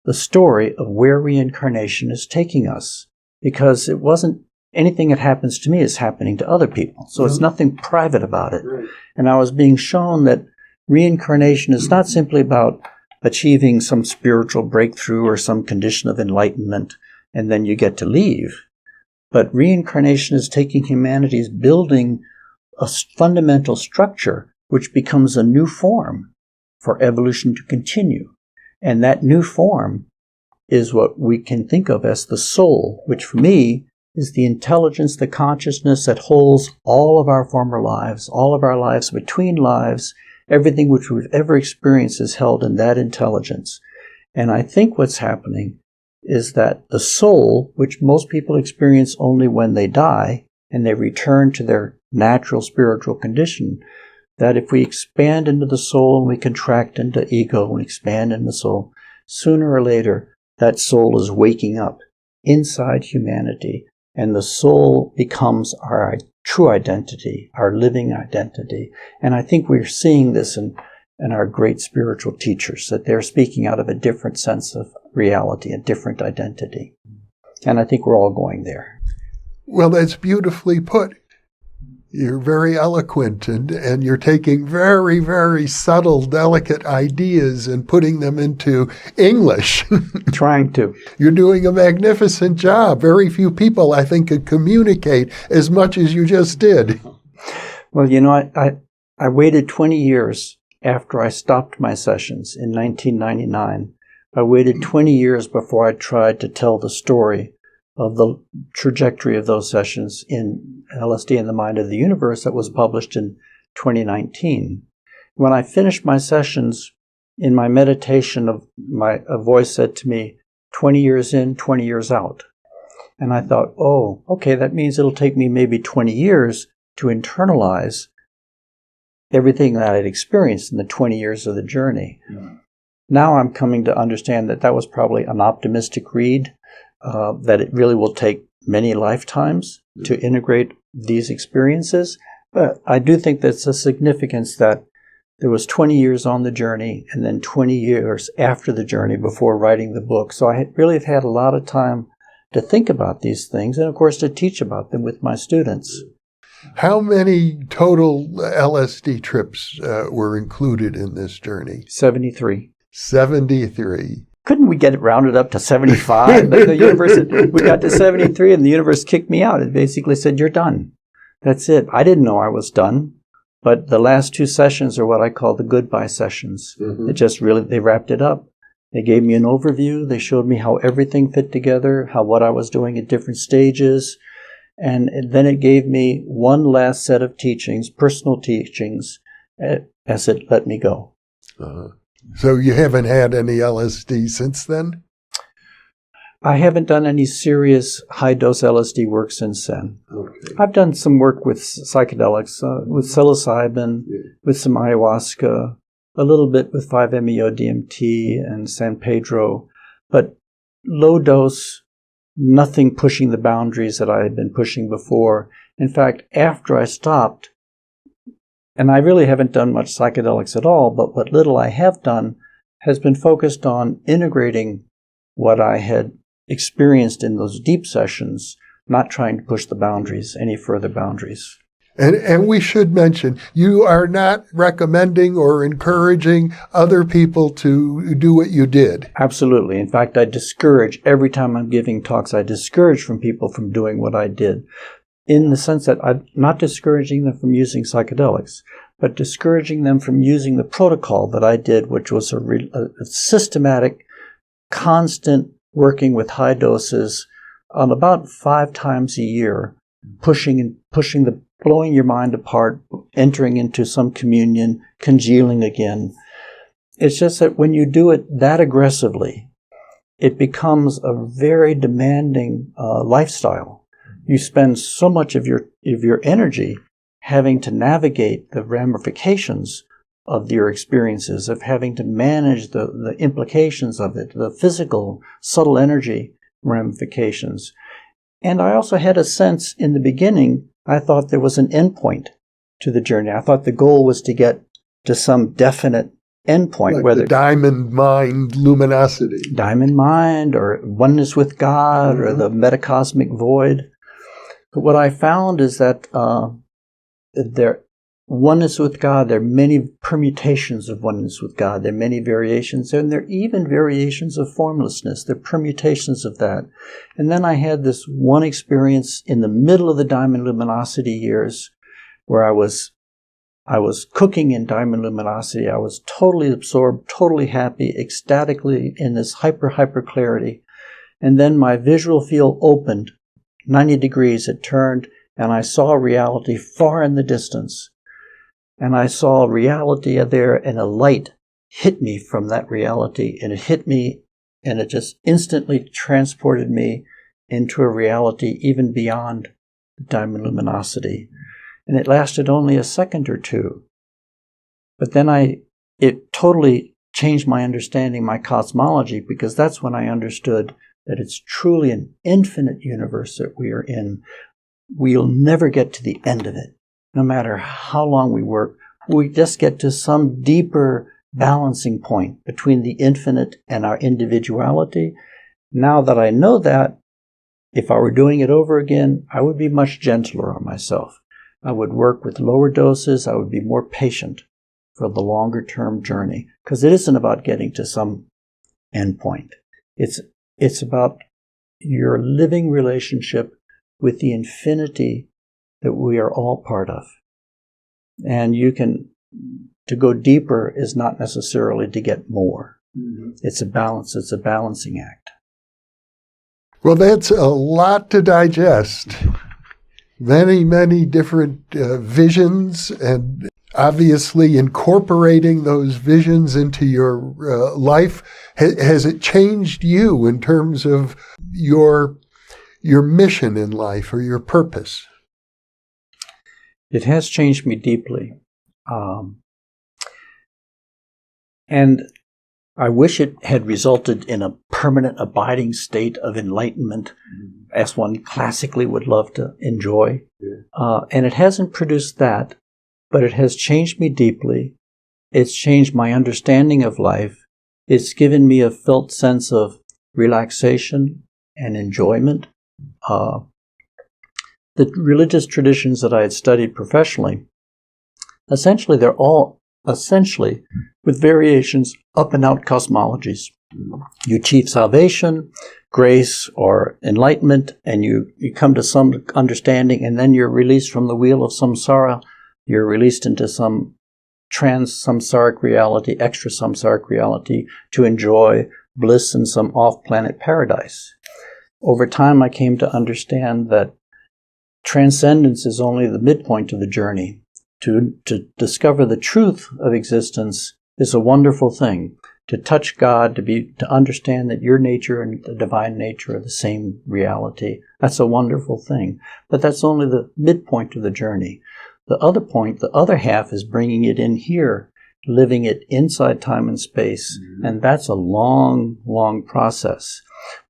the story of where reincarnation is taking us. Because it wasn't anything that happens to me is happening to other people. So it's nothing private about it. Right. And I was being shown that reincarnation is not simply about achieving some spiritual breakthrough or some condition of enlightenment and then you get to leave. But reincarnation is taking humanity's building a fundamental structure which becomes a new form for evolution to continue. And that new form is what we can think of as the soul, which for me is the intelligence, the consciousness that holds all of our former lives, all of our lives between lives. Everything which we've ever experienced is held in that intelligence. And I think what's happening is that the soul, which most people experience only when they die and they return to their natural spiritual condition, that if we expand into the soul and we contract into ego and expand into the soul, sooner or later that soul is waking up inside humanity and the soul becomes our true identity, our living identity. And I think we're seeing this in our great spiritual teachers, that they're speaking out of a different sense of reality, a different identity. And I think we're all going there. Well, that's beautifully put. You're very eloquent, and you're taking very, very subtle, delicate ideas and putting them into English. Trying to. You're doing a magnificent job. Very few people, I think, could communicate as much as you just did. Well, I waited 20 years after I stopped my sessions in 1999. I waited 20 years before I tried to tell the story of the trajectory of those sessions in LSD and the Mind of the Universe that was published in 2019. When I finished my sessions, in my meditation, a voice said to me, 20 years in, 20 years out. And I thought, oh, okay, that means it'll take me maybe 20 years to internalize everything that I'd experienced in the 20 years of the journey. Yeah. Now I'm coming to understand that was probably an optimistic read, that it really will take many lifetimes to integrate these experiences. But I do think that's a significance that there was 20 years on the journey and then 20 years after the journey before writing the book. So I really have had a lot of time to think about these things and, of course, to teach about them with my students. How many total LSD trips were included in this journey? 73. 73. Couldn't we get it rounded up to 75? The universe, we got to 73 and the universe kicked me out. It basically said, you're done. That's it. I didn't know I was done. But the last 2 sessions are what I call the goodbye sessions. Mm-hmm. It just really, they wrapped it up. They gave me an overview. They showed me how everything fit together, what I was doing at different stages. And then it gave me one last set of teachings, personal teachings, as it let me go. Uh-huh. So you haven't had any LSD since then? I haven't done any serious high-dose LSD work since then. Okay. I've done some work with psychedelics, with psilocybin, with some ayahuasca, a little bit with 5-MeO-DMT and San Pedro, but low dose, nothing pushing the boundaries that I had been pushing before. In fact, after I stopped, and I really haven't done much psychedelics at all, but what little I have done has been focused on integrating what I had experienced in those deep sessions, not trying to push the boundaries, any further boundaries. And we should mention, you are not recommending or encouraging other people to do what you did. Absolutely. In fact, I discourage, every time I'm giving talks, I discourage from people from doing what I did, in the sense that I'm not discouraging them from using psychedelics, but discouraging them from using the protocol that I did, which was a systematic, constant working with high doses on about 5 times a year, blowing your mind apart, entering into some communion, congealing again. It's just that when you do it that aggressively, it becomes a very demanding lifestyle. You spend so much of your energy having to navigate the ramifications of your experiences, of having to manage the implications of it, the physical, subtle energy ramifications. And I also had a sense in the beginning, I thought there was an endpoint to the journey. I thought the goal was to get to some definite endpoint. Like whether the diamond mind luminosity. Diamond mind, or oneness with God, or the metacosmic void. But what I found is that oneness with God, there are many permutations of oneness with God. There are many variations, and there are even variations of formlessness. There are permutations of that. And then I had this one experience in the middle of the diamond luminosity years where I was cooking in diamond luminosity. I was totally absorbed, totally happy, ecstatically in this hyper clarity. And then my visual field opened 90 degrees. It turned, and I saw reality far in the distance. And I saw reality there, and a light hit me from that reality, and it hit me, and it just instantly transported me into a reality even beyond diamond luminosity. And it lasted only a second or two. But then it totally changed my understanding, my cosmology, because that's when I understood that it's truly an infinite universe that we are in. We'll never get to the end of it. No matter how long we work, we just get to some deeper balancing point between the infinite and our individuality. Now that I know that, if I were doing it over again, I would be much gentler on myself. I would work with lower doses. I would be more patient for the longer term journey, because it isn't about getting to some endpoint. It's about your living relationship with the infinity that we are all part of. And to go deeper is not necessarily to get more. Mm-hmm. It's a balance. It's a balancing act. Well, that's a lot to digest. Many, many different visions, and obviously incorporating those visions into your life. Has it changed you in terms of your mission in life or your purpose? It has changed me deeply. And I wish it had resulted in a permanent abiding state of enlightenment, as one classically would love to enjoy. Yeah. And it hasn't produced that, but it has changed me deeply. It's changed my understanding of life. It's given me a felt sense of relaxation and enjoyment. The religious traditions that I had studied professionally, essentially, they're all with variations, up and out cosmologies. You achieve salvation, grace, or enlightenment, and you come to some understanding, and then you're released from the wheel of samsara. You're released into some trans-samsaric reality, extra-samsaric reality, to enjoy bliss in some off-planet paradise. Over time, I came to understand that transcendence is only the midpoint of the journey. To discover the truth of existence is a wonderful thing. To touch God, to understand that your nature and the divine nature are the same reality, that's a wonderful thing. But that's only the midpoint of the journey. The other point, the other half, is bringing it in here, living it inside time and space. Mm-hmm. And that's a long, long process.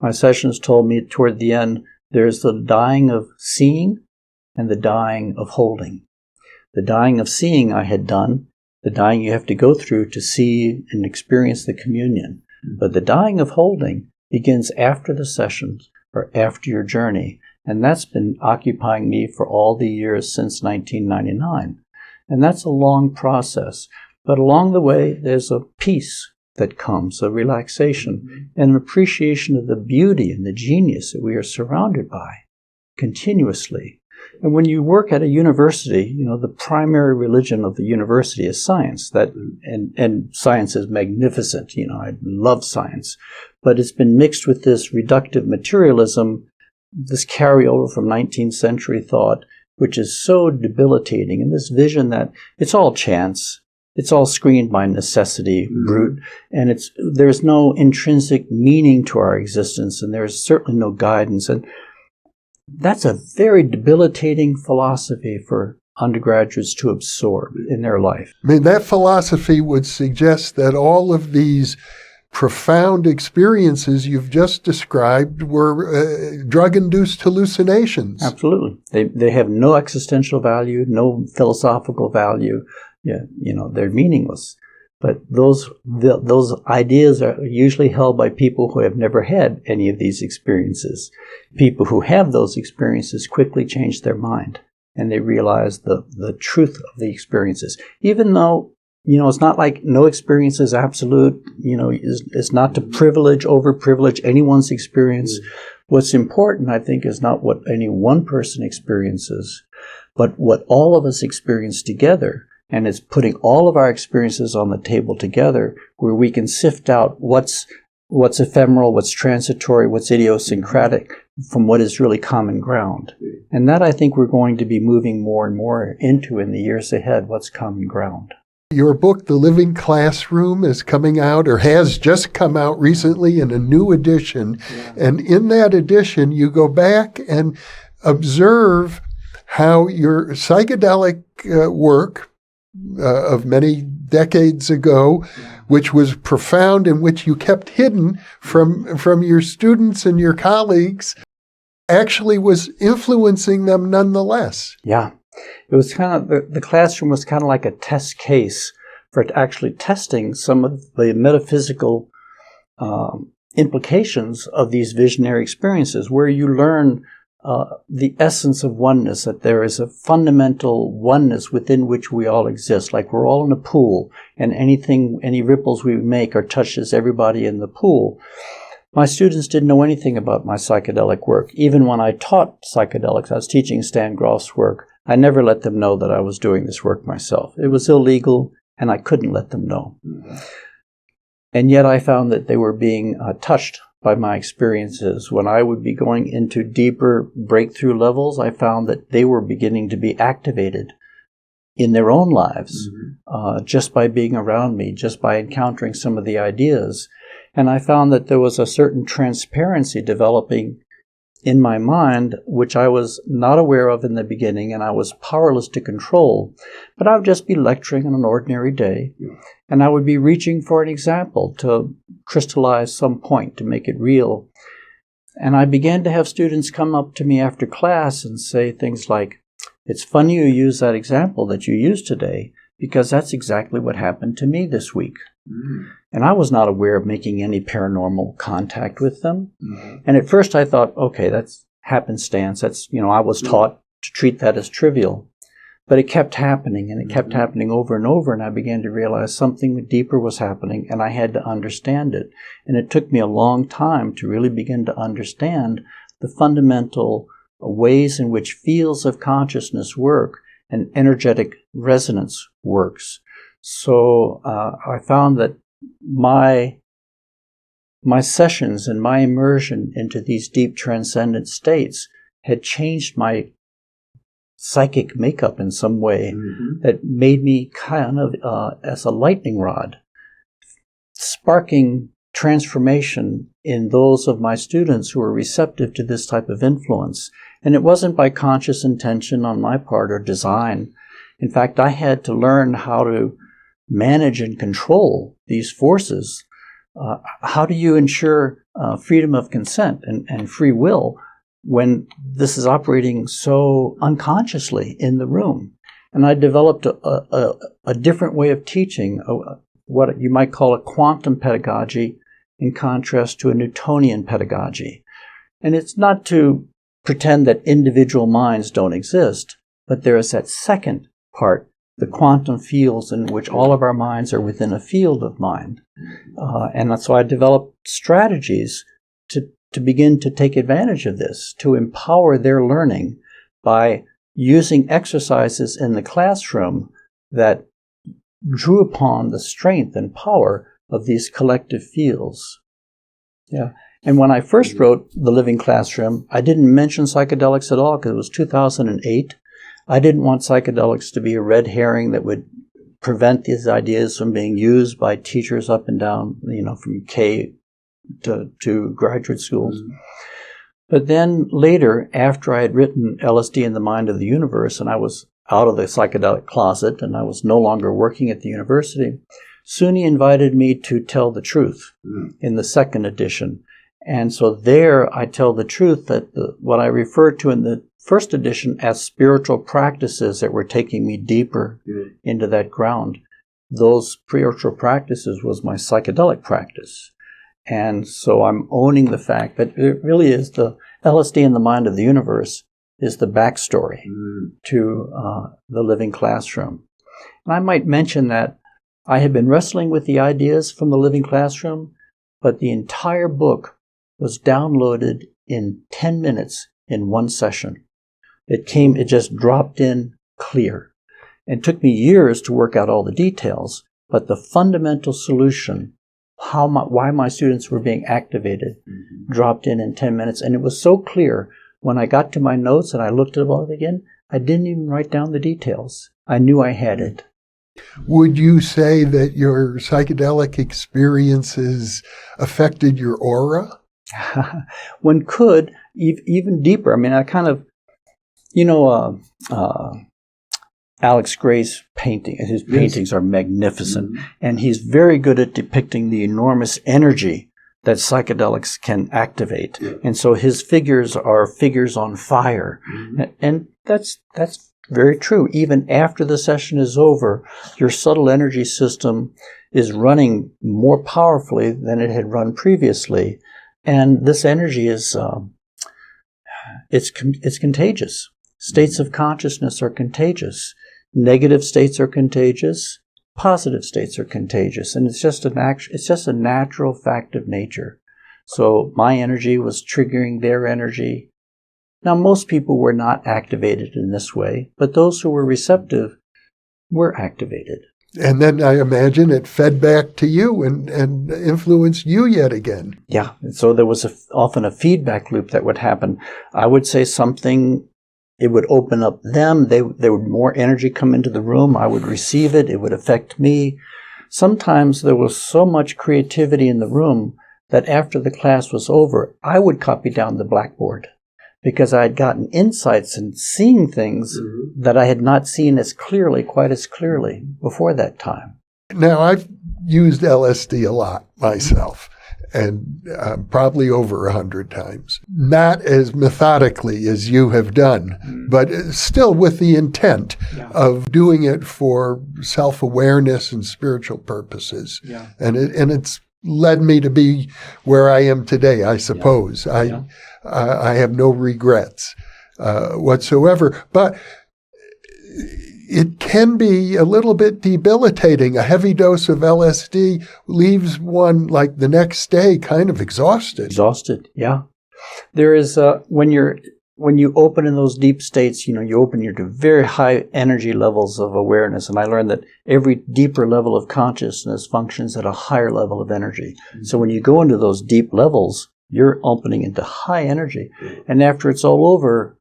My sessions told me toward the end, there's the dying of seeing and the dying of holding. The dying of seeing I had done, the dying you have to go through to see and experience the communion. But the dying of holding begins after the sessions or after your journey. And that's been occupying me for all the years since 1999. And that's a long process. But along the way, there's a peace that comes, a relaxation, and an appreciation of the beauty and the genius that we are surrounded by continuously. And when you work at a university, the primary religion of the university is science. And science is magnificent. I love science. But it's been mixed with this reductive materialism, this carryover from 19th century thought, which is so debilitating, and this vision that it's all chance, it's all screened by necessity, brute, and there's no intrinsic meaning to our existence, and there's certainly no guidance. And that's a very debilitating philosophy for undergraduates to absorb in their life. I mean, that philosophy would suggest that all of these profound experiences you've just described were drug-induced hallucinations. Absolutely. They have no existential value, no philosophical value. Yeah, they're meaningless. But those ideas are usually held by people who have never had any of these experiences. People who have those experiences quickly change their mind, and they realize the truth of the experiences. Even though, it's not like no experience is absolute, it's not to privilege, over-privilege anyone's experience. What's important, I think, is not what any one person experiences, but what all of us experience together. And it's putting all of our experiences on the table together where we can sift out what's ephemeral, what's transitory, what's idiosyncratic from what is really common ground. And that I think we're going to be moving more and more into in the years ahead, what's common ground. Your book, The Living Classroom, is coming out or has just come out recently in a new edition. Yeah. And in that edition, you go back and observe how your psychedelic work of many decades ago, which was profound and which you kept hidden from your students and your colleagues, actually was influencing them nonetheless. Yeah. It was kind of, the classroom was kind of like a test case for actually testing some of the metaphysical implications of these visionary experiences, where you learn the essence of oneness, that there is a fundamental oneness within which we all exist. Like we're all in a pool, and any ripples we make touches everybody in the pool. My students didn't know anything about my psychedelic work. Even when I taught psychedelics, I was teaching Stan Grof's work, I never let them know that I was doing this work myself. It was illegal, and I couldn't let them know. And yet I found that they were being touched by my experiences. When I would be going into deeper breakthrough levels, I found that they were beginning to be activated in their own lives, just by being around me, just by encountering some of the ideas. And I found that there was a certain transparency developing in my mind, which I was not aware of in the beginning, and I was powerless to control. But I would just be lecturing on an ordinary day, and I would be reaching for an example to crystallize some point, to make it real. And I began to have students come up to me after class and say things like, "It's funny you use that example that you used today, because that's exactly what happened to me this week." And I was not aware of making any paranormal contact with them. And at first I thought, okay, that's happenstance. That's, I was taught to treat that as trivial. But it kept happening, and it kept happening over and over, and I began to realize something deeper was happening, and I had to understand it. And it took me a long time to really begin to understand the fundamental ways in which fields of consciousness work and energetic resonance works. So I found that my sessions and my immersion into these deep transcendent states had changed my psychic makeup in some way that made me kind of as a lightning rod, sparking transformation in those of my students who were receptive to this type of influence. And it wasn't by conscious intention on my part or design. In fact, I had to learn how to manage and control these forces. How do you ensure freedom of consent and free will when this is operating so unconsciously in the room? And I developed a different way of teaching, what you might call a quantum pedagogy, in contrast to a Newtonian pedagogy. And it's not to pretend that individual minds don't exist, but there is that second part, the quantum fields in which all of our minds are within a field of mind. And so I developed strategies to begin to take advantage of this, to empower their learning by using exercises in the classroom that drew upon the strength and power of these collective fields. Yeah. And when I first wrote The Living Classroom, I didn't mention psychedelics at all because it was 2008. I didn't want psychedelics to be a red herring that would prevent these ideas from being used by teachers up and down, from K to graduate schools. Mm-hmm. But then later, after I had written LSD and the Mind of the Universe, and I was out of the psychedelic closet and I was no longer working at the university, SUNY invited me to tell the truth in the second edition. And so there I tell the truth that what I referred to in the first edition as spiritual practices that were taking me deeper into that ground, those spiritual practices was my psychedelic practice. And so I'm owning the fact that it really is the LSD and the Mind of the Universe is the backstory to The Living Classroom. And I might mention that I had been wrestling with the ideas from The Living Classroom, but the entire book was downloaded in 10 minutes in one session. It just dropped in clear. It took me years to work out all the details, but the fundamental solution, why my students were being activated, dropped in 10 minutes. And it was so clear when I got to my notes and I looked at it again, I didn't even write down the details. I knew I had it. Would you say that your psychedelic experiences affected your aura? One could, even deeper. I mean, I kind of, Alex Gray's painting, his paintings are magnificent, and he's very good at depicting the enormous energy that psychedelics can activate. And so his figures are figures on fire. And that's very true. Even after the session is over, your subtle energy system is running more powerfully than it had run previously. And this energy is, it's contagious. States of consciousness are contagious. Negative states are contagious. Positive states are contagious. And it's just a natural fact of nature. So my energy was triggering their energy. Now, most people were not activated in this way, but those who were receptive were activated. And then I imagine it fed back to you and influenced you yet again. Yeah. And so there was often a feedback loop that would happen. I would say something, it would open up them. There would more energy come into the room. I would receive it. It would affect me. Sometimes there was so much creativity in the room that after the class was over, I would copy down the blackboard because I had gotten insights and seeing things that I had not seen quite as clearly before that time. Now, I've used LSD a lot myself, and probably over 100 times. Not as methodically as you have done, but still with the intent of doing it for self-awareness and spiritual purposes. Yeah. And it's led me to be where I am today, I suppose. Yeah. I have no regrets whatsoever. But it can be a little bit debilitating. A heavy dose of LSD leaves one, like the next day, kind of exhausted. Exhausted, yeah. There is, when you open in those deep states, you open to very high energy levels of awareness. And I learned that every deeper level of consciousness functions at a higher level of energy. So when you go into those deep levels, you're opening into high energy. And after it's all over,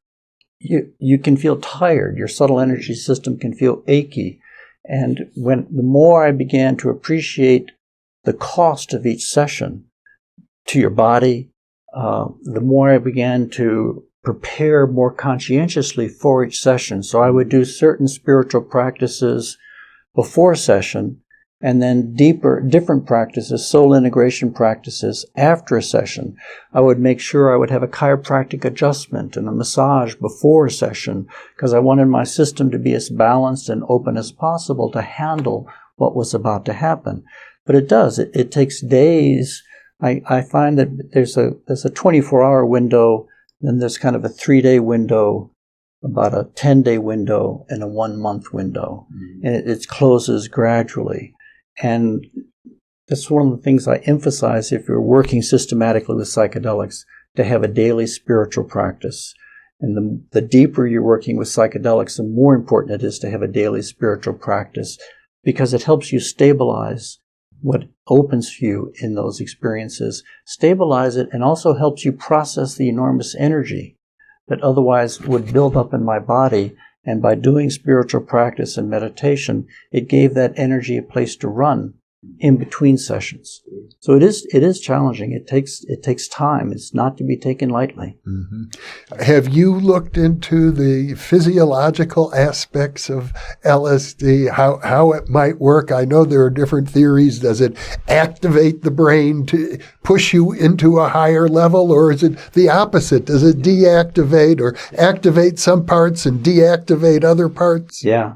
you can feel tired. Your subtle energy system can feel achy. And the more I began to appreciate the cost of each session to your body, the more I began to prepare more conscientiously for each session. So I would do certain spiritual practices before session, and then different practices, soul integration practices after a session. I would make sure I would have a chiropractic adjustment and a massage before a session because I wanted my system to be as balanced and open as possible to handle what was about to happen. But it does. It takes days. I find that there's a 24-hour window Then there's kind of a 3-day window, about a 10-day window, and a 1-month window. And it closes gradually. And that's one of the things I emphasize if you're working systematically with psychedelics, to have a daily spiritual practice. And the deeper you're working with psychedelics, the more important it is to have a daily spiritual practice, because it helps you stabilize what opens for you in those experiences, stabilize it, and also helps you process the enormous energy that otherwise would build up in my body. And by doing spiritual practice and meditation, it gave that energy a place to run in between sessions. So it is challenging. It takes time. It's not to be taken lightly. Mm-hmm. Have you looked into the physiological aspects of LSD, how it might work? I know there are different theories. Does it activate the brain to push you into a higher level, or is it the opposite? Does it deactivate or activate some parts and deactivate other parts? Yeah.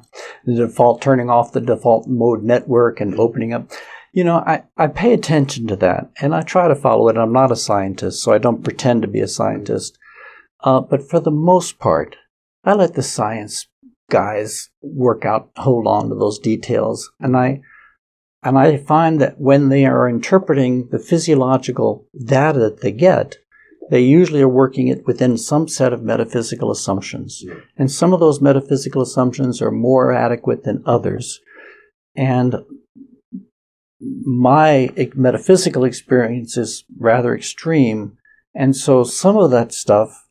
Turning off the default mode network and opening up. I pay attention to that, and I try to follow it. I'm not a scientist, so I don't pretend to be a scientist. But for the most part, I let the science guys hold on to those details. And I find that when they are interpreting the physiological data that they get, they usually are working it within some set of metaphysical assumptions. And some of those metaphysical assumptions are more adequate than others. And my metaphysical experience is rather extreme, and so some of that stuff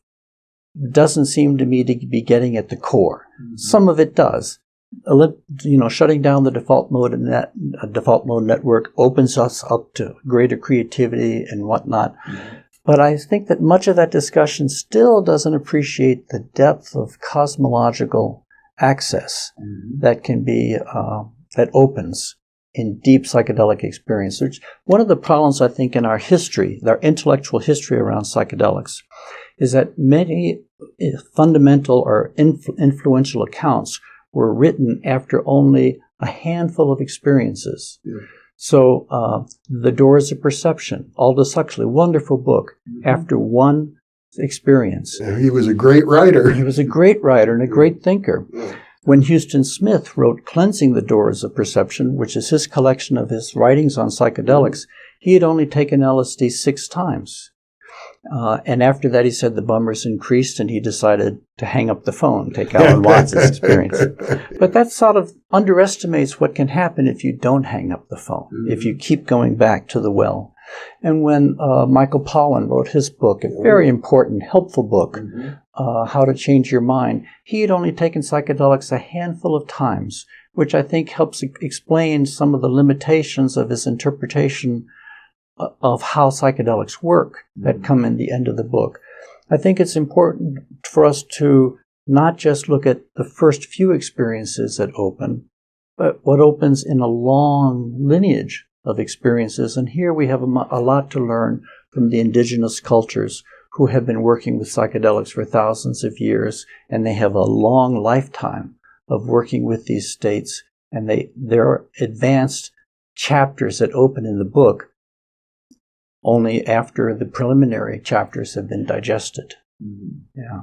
doesn't seem to me to be getting at the core. Mm-hmm. Some of it does. Shutting down the default mode network opens us up to greater creativity and whatnot. Mm-hmm. But I think that much of that discussion still doesn't appreciate the depth of cosmological access that can be that opens in deep psychedelic experience. Which one of the problems, I think, in our history, our intellectual history around psychedelics, is that many fundamental or influential accounts were written after only a handful of experiences. Yeah. So, The Doors of Perception, Aldous Huxley, wonderful book, after one experience. He was a great writer. He was a great writer and a great thinker. Yeah. When Houston Smith wrote Cleansing the Doors of Perception, which is his collection of his writings on psychedelics, he had only taken LSD 6 times. And after that, he said the bummers increased, and he decided to hang up the phone, take Alan Watts' experience. But that sort of underestimates what can happen if you don't hang up the phone, if you keep going back to the well. And when Michael Pollan wrote his book, a very important, helpful book, How to Change Your Mind, he had only taken psychedelics a handful of times, which I think helps explain some of the limitations of his interpretation of how psychedelics work that come in the end of the book. I think it's important for us to not just look at the first few experiences that open, but what opens in a long lineage of experiences. And here we have a lot to learn from the indigenous cultures who have been working with psychedelics for thousands of years, and they have a long lifetime of working with these states. And there are advanced chapters that open in the book only after the preliminary chapters have been digested. Yeah.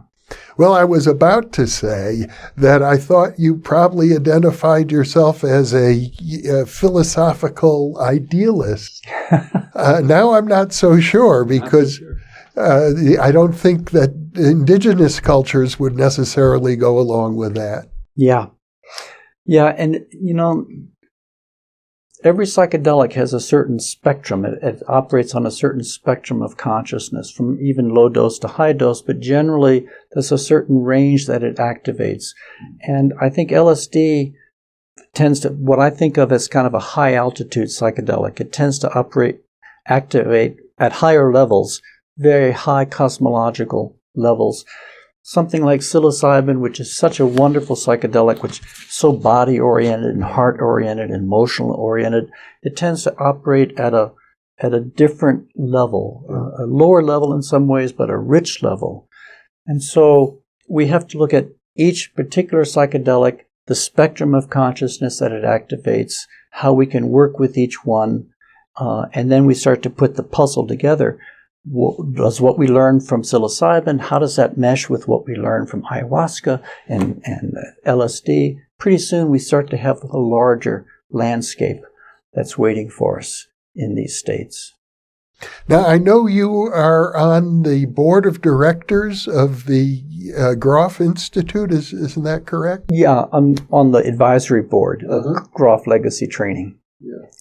Well, I was about to say that I thought you probably identified yourself as a philosophical idealist. Now I'm not so sure, because I don't think that indigenous cultures would necessarily go along with that. Yeah. Yeah, and every psychedelic has a certain spectrum. It operates on a certain spectrum of consciousness, from even low dose to high dose, but generally there's a certain range that it activates. And I think LSD tends to, what I think of as kind of a high altitude psychedelic, it tends to activate at higher levels, very high cosmological levels. Something like psilocybin, which is such a wonderful psychedelic, which is so body-oriented and heart-oriented and emotional-oriented, it tends to operate at a different level, a lower level in some ways, but a rich level. And so we have to look at each particular psychedelic, the spectrum of consciousness that it activates, how we can work with each one, and then we start to put the puzzle together. does what we learn from psilocybin, how does that mesh with what we learn from ayahuasca and LSD? Pretty soon we start to have a larger landscape that's waiting for us in these states. Now, I know you are on the board of directors of the Grof Institute. Isn't that correct? Yeah, I'm on the advisory board of Grof Legacy Training.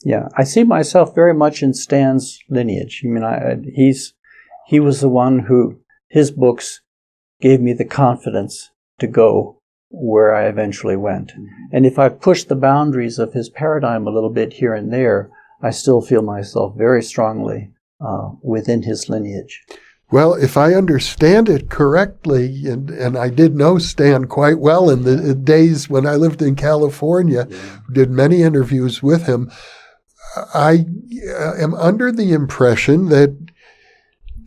Yeah, I see myself very much in Stan's lineage. I mean, he was the one who, his books gave me the confidence to go where I eventually went. And if I push the boundaries of his paradigm a little bit here and there, I still feel myself very strongly within his lineage. Well, if I understand it correctly, and I did know Stan quite well in the days when I lived in California, did many interviews with him, I am under the impression that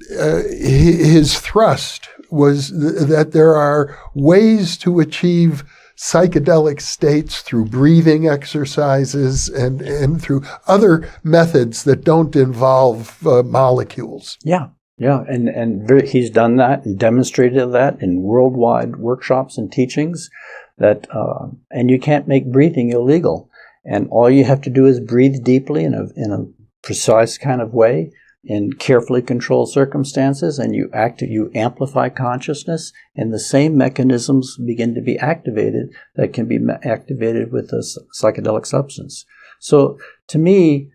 his thrust was that there are ways to achieve psychedelic states through breathing exercises and through other methods that don't involve molecules. Yeah, and he's done that and demonstrated that in worldwide workshops and teachings. That and you can't make breathing illegal, and all you have to do is breathe deeply in a precise kind of way, in carefully controlled circumstances, and you amplify consciousness, and the same mechanisms begin to be activated that can be activated with a psychedelic substance. So to me,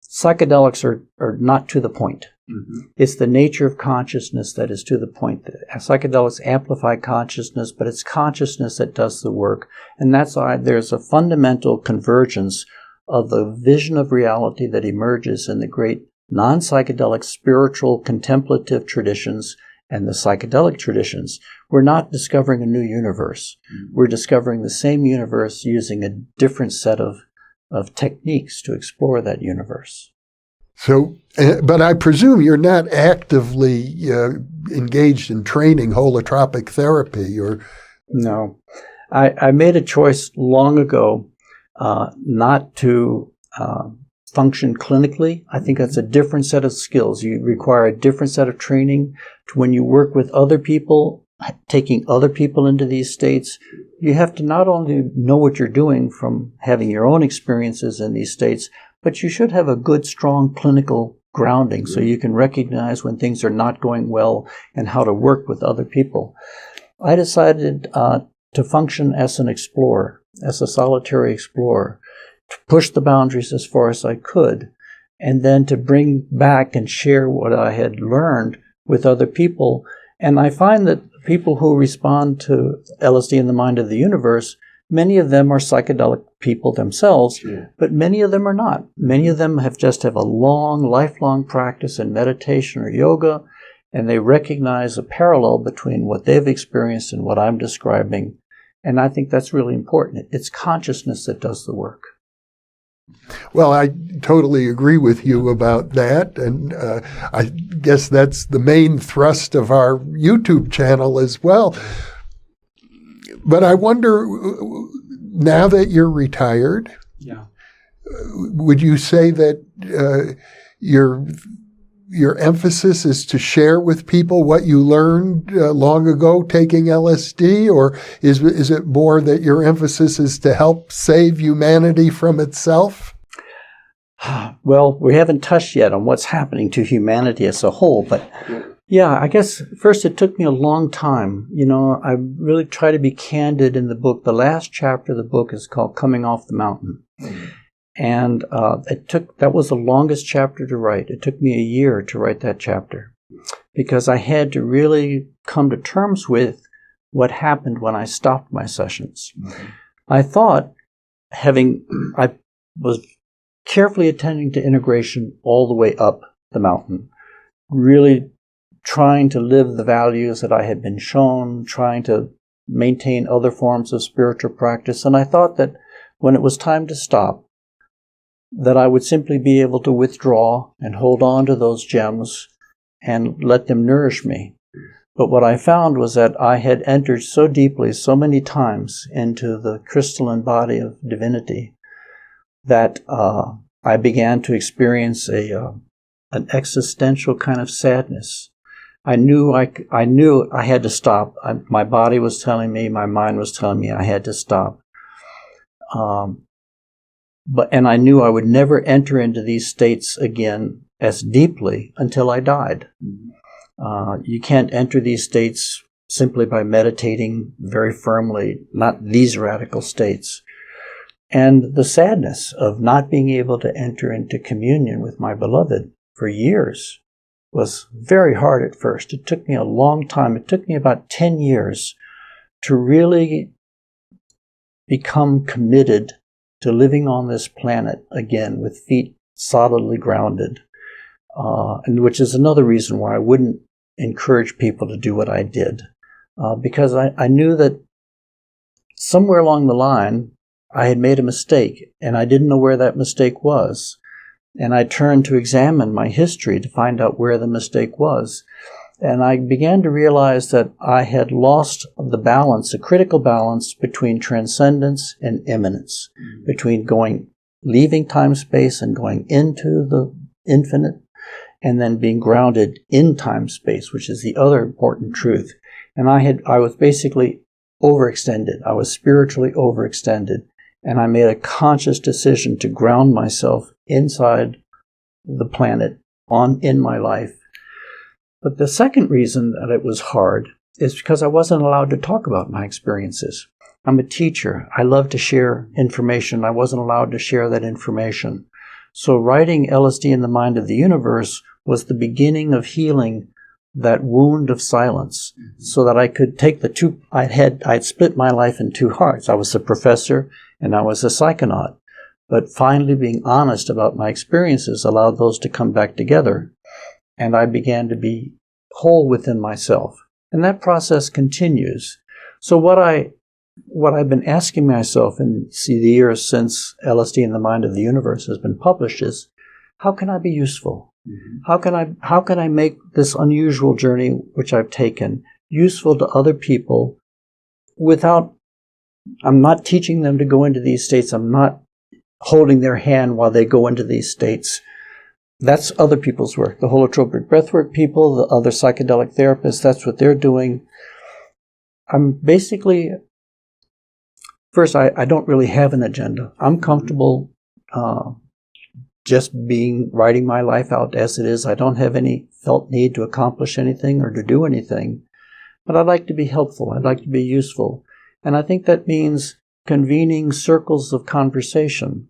psychedelics are not to the point. It's the nature of consciousness that is to the point. Psychedelics amplify consciousness, but it's consciousness that does the work. And that's why there's a fundamental convergence of the vision of reality that emerges in the great non-psychedelic spiritual contemplative traditions and the psychedelic traditions. We're not discovering a new universe. We're discovering the same universe using a different set of techniques to explore that universe. So, but I presume you're not actively engaged in training holotropic therapy, or? No. I made a choice long ago not to function clinically. I think that's a different set of skills. You require a different set of training. When you work with other people, taking other people into these states, you have to not only know what you're doing from having your own experiences in these states, but you should have a good, strong clinical grounding so you can recognize when things are not going well and how to work with other people. I decided to function as an explorer, as a solitary explorer, to push the boundaries as far as I could, and then to bring back and share what I had learned with other people. And I find that people who respond to LSD in the Mind of the Universe, many of them are psychedelic people themselves, but many of them are not. Many of them have a long, lifelong practice in meditation or yoga, and they recognize a parallel between what they've experienced and what I'm describing. And I think that's really important. It's consciousness that does the work. Well, I totally agree with you about that, and I guess that's the main thrust of our YouTube channel as well. But I wonder, now that you're retired, would you say that your emphasis is to share with people what you learned long ago taking LSD, or is it more that your emphasis is to help save humanity from itself? Well, we haven't touched yet on what's happening to humanity as a whole, but yeah, I guess first it took me a long time. You know, I really try to be candid in the book. The last chapter of the book is called Coming Off the Mountain. And that was the longest chapter to write. It took me a year to write that chapter because I had to really come to terms with what happened when I stopped my sessions. I thought I was carefully attending to integration all the way up the mountain, really trying to live the values that I had been shown, trying to maintain other forms of spiritual practice. And I thought that when it was time to stop, that I would simply be able to withdraw and hold on to those gems and let them nourish me. But what I found was that I had entered so deeply, so many times into the crystalline body of divinity that I began to experience a an existential kind of sadness. I knew I had to stop. My body was telling me, my mind was telling me I had to stop. And I knew I would never enter into these states again as deeply until I died. You can't enter these states simply by meditating very firmly, not these radical states. And the sadness of not being able to enter into communion with my beloved for years was very hard at first. It took me a long time. It took me about 10 years to really become committed to living on this planet again with feet solidly grounded, and which is another reason why I wouldn't encourage people to do what I did, because I knew that somewhere along the line I had made a mistake, and I didn't know where that mistake was. And I turned to examine my history to find out where the mistake was. And I began to realize that I had lost the balance, a critical balance between transcendence and immanence, between leaving time-space and going into the infinite, and then being grounded in time-space, which is the other important truth. And I was basically overextended. I was spiritually overextended. And I made a conscious decision to ground myself inside the planet in my life. But the second reason that it was hard is because I wasn't allowed to talk about my experiences. I'm a teacher. I love to share information. I wasn't allowed to share that information. So writing LSD in the Mind of the Universe was the beginning of healing that wound of silence, so that I could take the two. I'd split my life in two parts. I was a professor and I was a psychonaut. But finally being honest about my experiences allowed those to come back together. And I began to be whole within myself. And that process continues. So what I've been asking myself in the years since LSD in the Mind of the Universe has been published is, how can I be useful? How can I make this unusual journey which I've taken useful to other people without, I'm not teaching them to go into these states. I'm not holding their hand while they go into these states. That's other people's work. The holotropic breathwork people, the other psychedelic therapists, that's what they're doing. I'm basically, first, I don't really have an agenda. I'm comfortable just writing my life out as it is. I don't have any felt need to accomplish anything or to do anything. But I'd like to be helpful. I'd like to be useful. And I think that means convening circles of conversation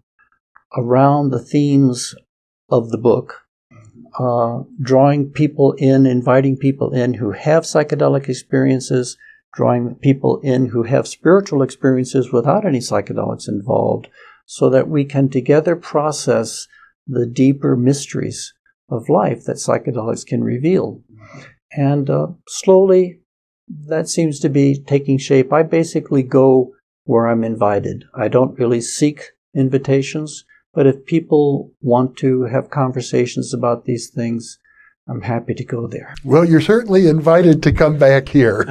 around the themes of the book, drawing people in, inviting people in who have psychedelic experiences, drawing people in who have spiritual experiences without any psychedelics involved, so that we can together process the deeper mysteries of life that psychedelics can reveal. And slowly, that seems to be taking shape. I basically go where I'm invited. I don't really seek invitations, but if people want to have conversations about these things, I'm happy to go there. Well, you're certainly invited to come back here.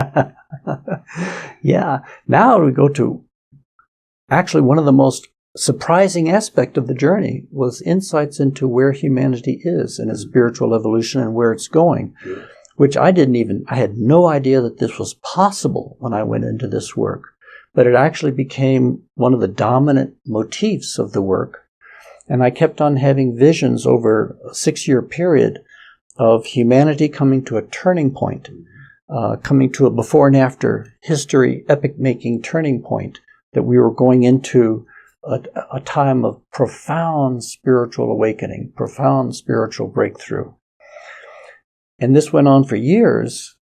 Yeah. Now we go to actually one of the most surprising aspect of the journey was insights into where humanity is in its spiritual evolution and where it's going, which I had no idea that this was possible when I went into this work, but it actually became one of the dominant motifs of the work. And I kept on having visions over a 6-year period of humanity coming to a turning point, coming to a before and after history, epic-making turning point, that we were going into a time of profound spiritual awakening, profound spiritual breakthrough. And this went on for years,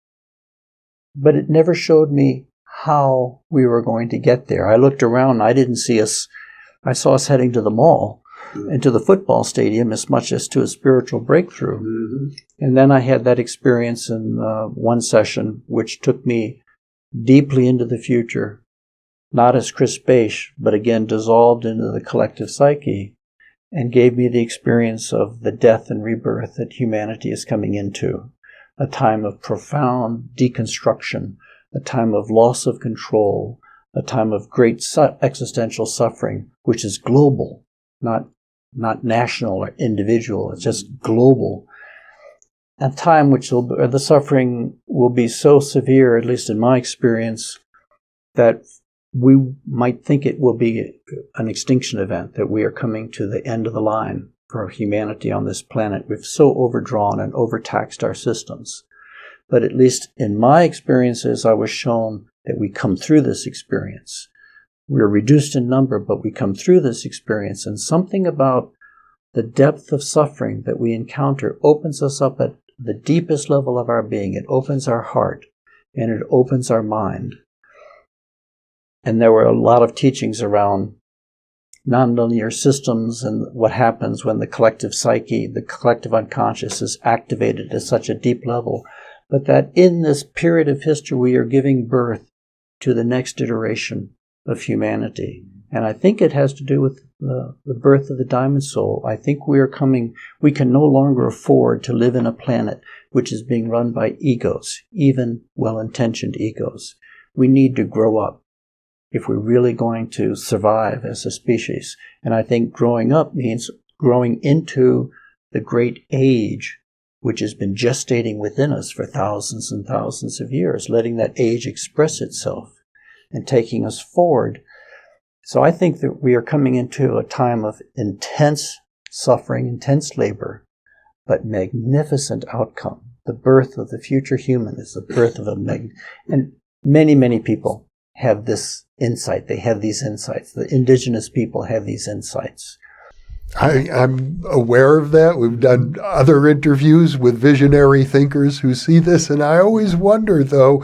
but it never showed me how we were going to get there. I looked around, I didn't see us. I saw us heading to the mall and to the football stadium as much as to a spiritual breakthrough. Mm-hmm. And then I had that experience in one session, which took me deeply into the future, not as Chris Bache, but again dissolved into the collective psyche, and gave me the experience of the death and rebirth that humanity is coming into, a time of profound deconstruction, a time of loss of control, a time of great existential suffering, which is global, not national or individual. It's just global. a time where the suffering will be so severe, at least in my experience, that we might think it will be an extinction event, that we are coming to the end of the line for humanity on this planet. We've so overdrawn and overtaxed our systems. But at least in my experiences, I was shown that we come through this experience. We're reduced in number, but we come through this experience. And something about the depth of suffering that we encounter opens us up at the deepest level of our being. It opens our heart and it opens our mind. And there were a lot of teachings around nonlinear systems and what happens when the collective psyche, the collective unconscious is activated at such a deep level. But that in this period of history we are giving birth to the next iteration of humanity. And I think it has to do with the birth of the diamond soul. I think we can no longer afford to live in a planet which is being run by egos, even well-intentioned egos. We need to grow up if we're really going to survive as a species. And I think growing up means growing into the great age which has been gestating within us for thousands and thousands of years, letting that age express itself and taking us forward. So I think that we are coming into a time of intense suffering, intense labor, but magnificent outcome. The birth of the future human is the birth of and many, many people have this insight. They have these insights. The indigenous people have these insights. I'm aware of that. We've done other interviews with visionary thinkers who see this, and I always wonder, though,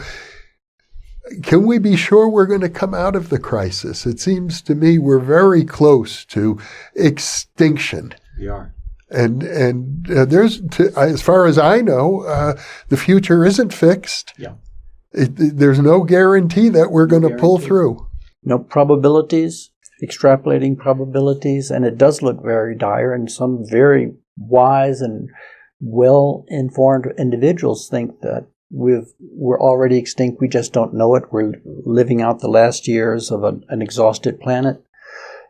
can we be sure we're going to come out of the crisis? It seems to me we're very close to extinction. We are. And there's, as far as I know, the future isn't fixed. Yeah. There's no guarantee that we're going to pull through. No probabilities, extrapolating probabilities, and it does look very dire, and some very wise and well-informed individuals think that we're already extinct, we just don't know it. We're living out the last years of an exhausted planet.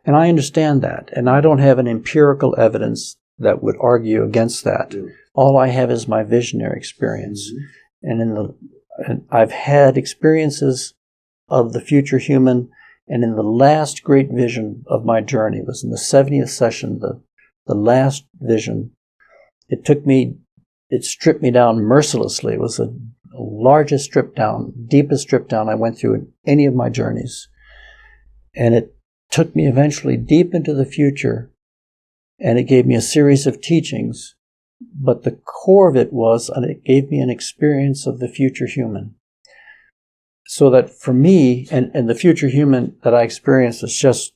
And I understand that, and I don't have an empirical evidence that would argue against that. All I have is my visionary experience. And I've had experiences of the future human, and in the last great vision of my journey was in the 70th session, the last vision. It stripped me down mercilessly. It was the largest strip down, deepest strip down I went through in any of my journeys. And it took me eventually deep into the future, and it gave me a series of teachings. But the core of it was, and it gave me an experience of the future human. So that for me, and the future human that I experienced was just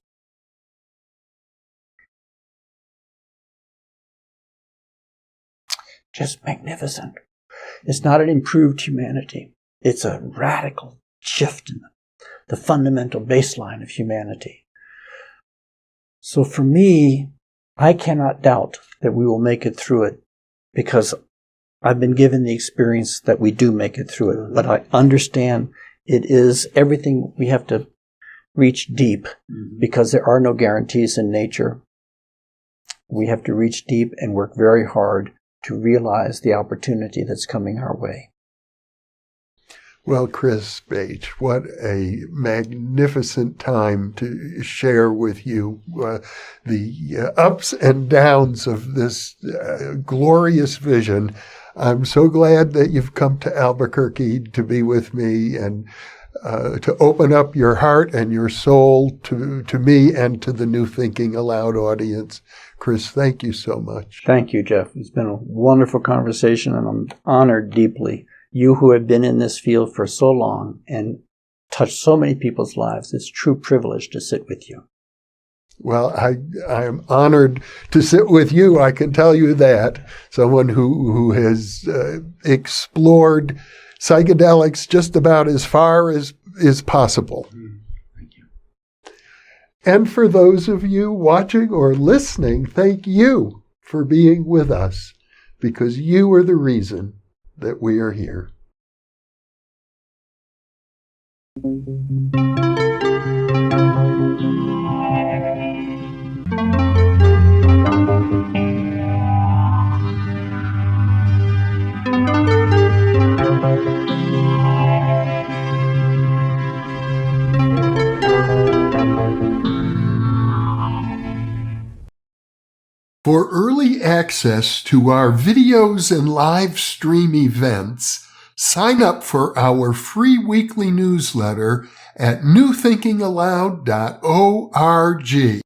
magnificent. It's not an improved humanity. It's a radical shift in the fundamental baseline of humanity. So for me, I cannot doubt that we will make it through it, because I've been given the experience that we do make it through it. But I understand it is everything. We have to reach deep, because there are no guarantees in nature. We have to reach deep and work very hard to realize the opportunity that's coming our way. Well, Chris Bache, what a magnificent time to share with you the ups and downs of this glorious vision. I'm so glad that you've come to Albuquerque to be with me and to open up your heart and your soul to me and to the New Thinking Aloud audience. Chris, thank you so much. Thank you, Jeff. It's been a wonderful conversation, and I'm honored deeply. You who have been in this field for so long and touched so many people's lives, it's a true privilege to sit with you. Well, I am honored to sit with you, I can tell you that. Someone who has explored psychedelics just about as far as is possible. Thank you. And for those of you watching or listening, thank you for being with us, because you are the reason that we are here. free access to our videos and live stream events, sign up for our free weekly newsletter at newthinkingaloud.org.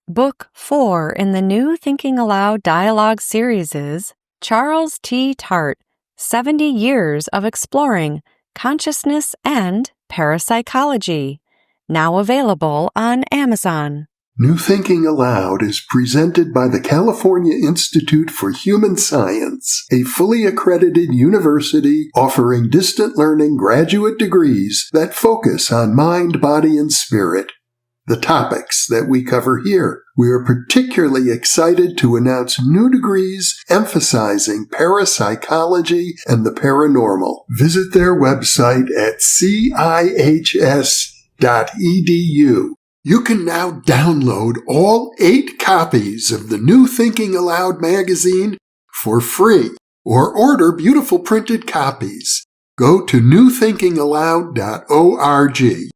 Book 4 in the New Thinking Aloud dialogue series is Charles T. Tart, 70 Years of Exploring Consciousness and Parapsychology, now available on Amazon. New Thinking Aloud is presented by the California Institute for Human Science, a fully accredited university offering distant learning graduate degrees that focus on mind, body, and spirit. The topics that we cover here. We are particularly excited to announce new degrees emphasizing parapsychology and the paranormal. Visit their website at cihs.edu. You can now download all 8 copies of the New Thinking Aloud magazine for free, or order beautiful printed copies. Go to newthinkingaloud.org.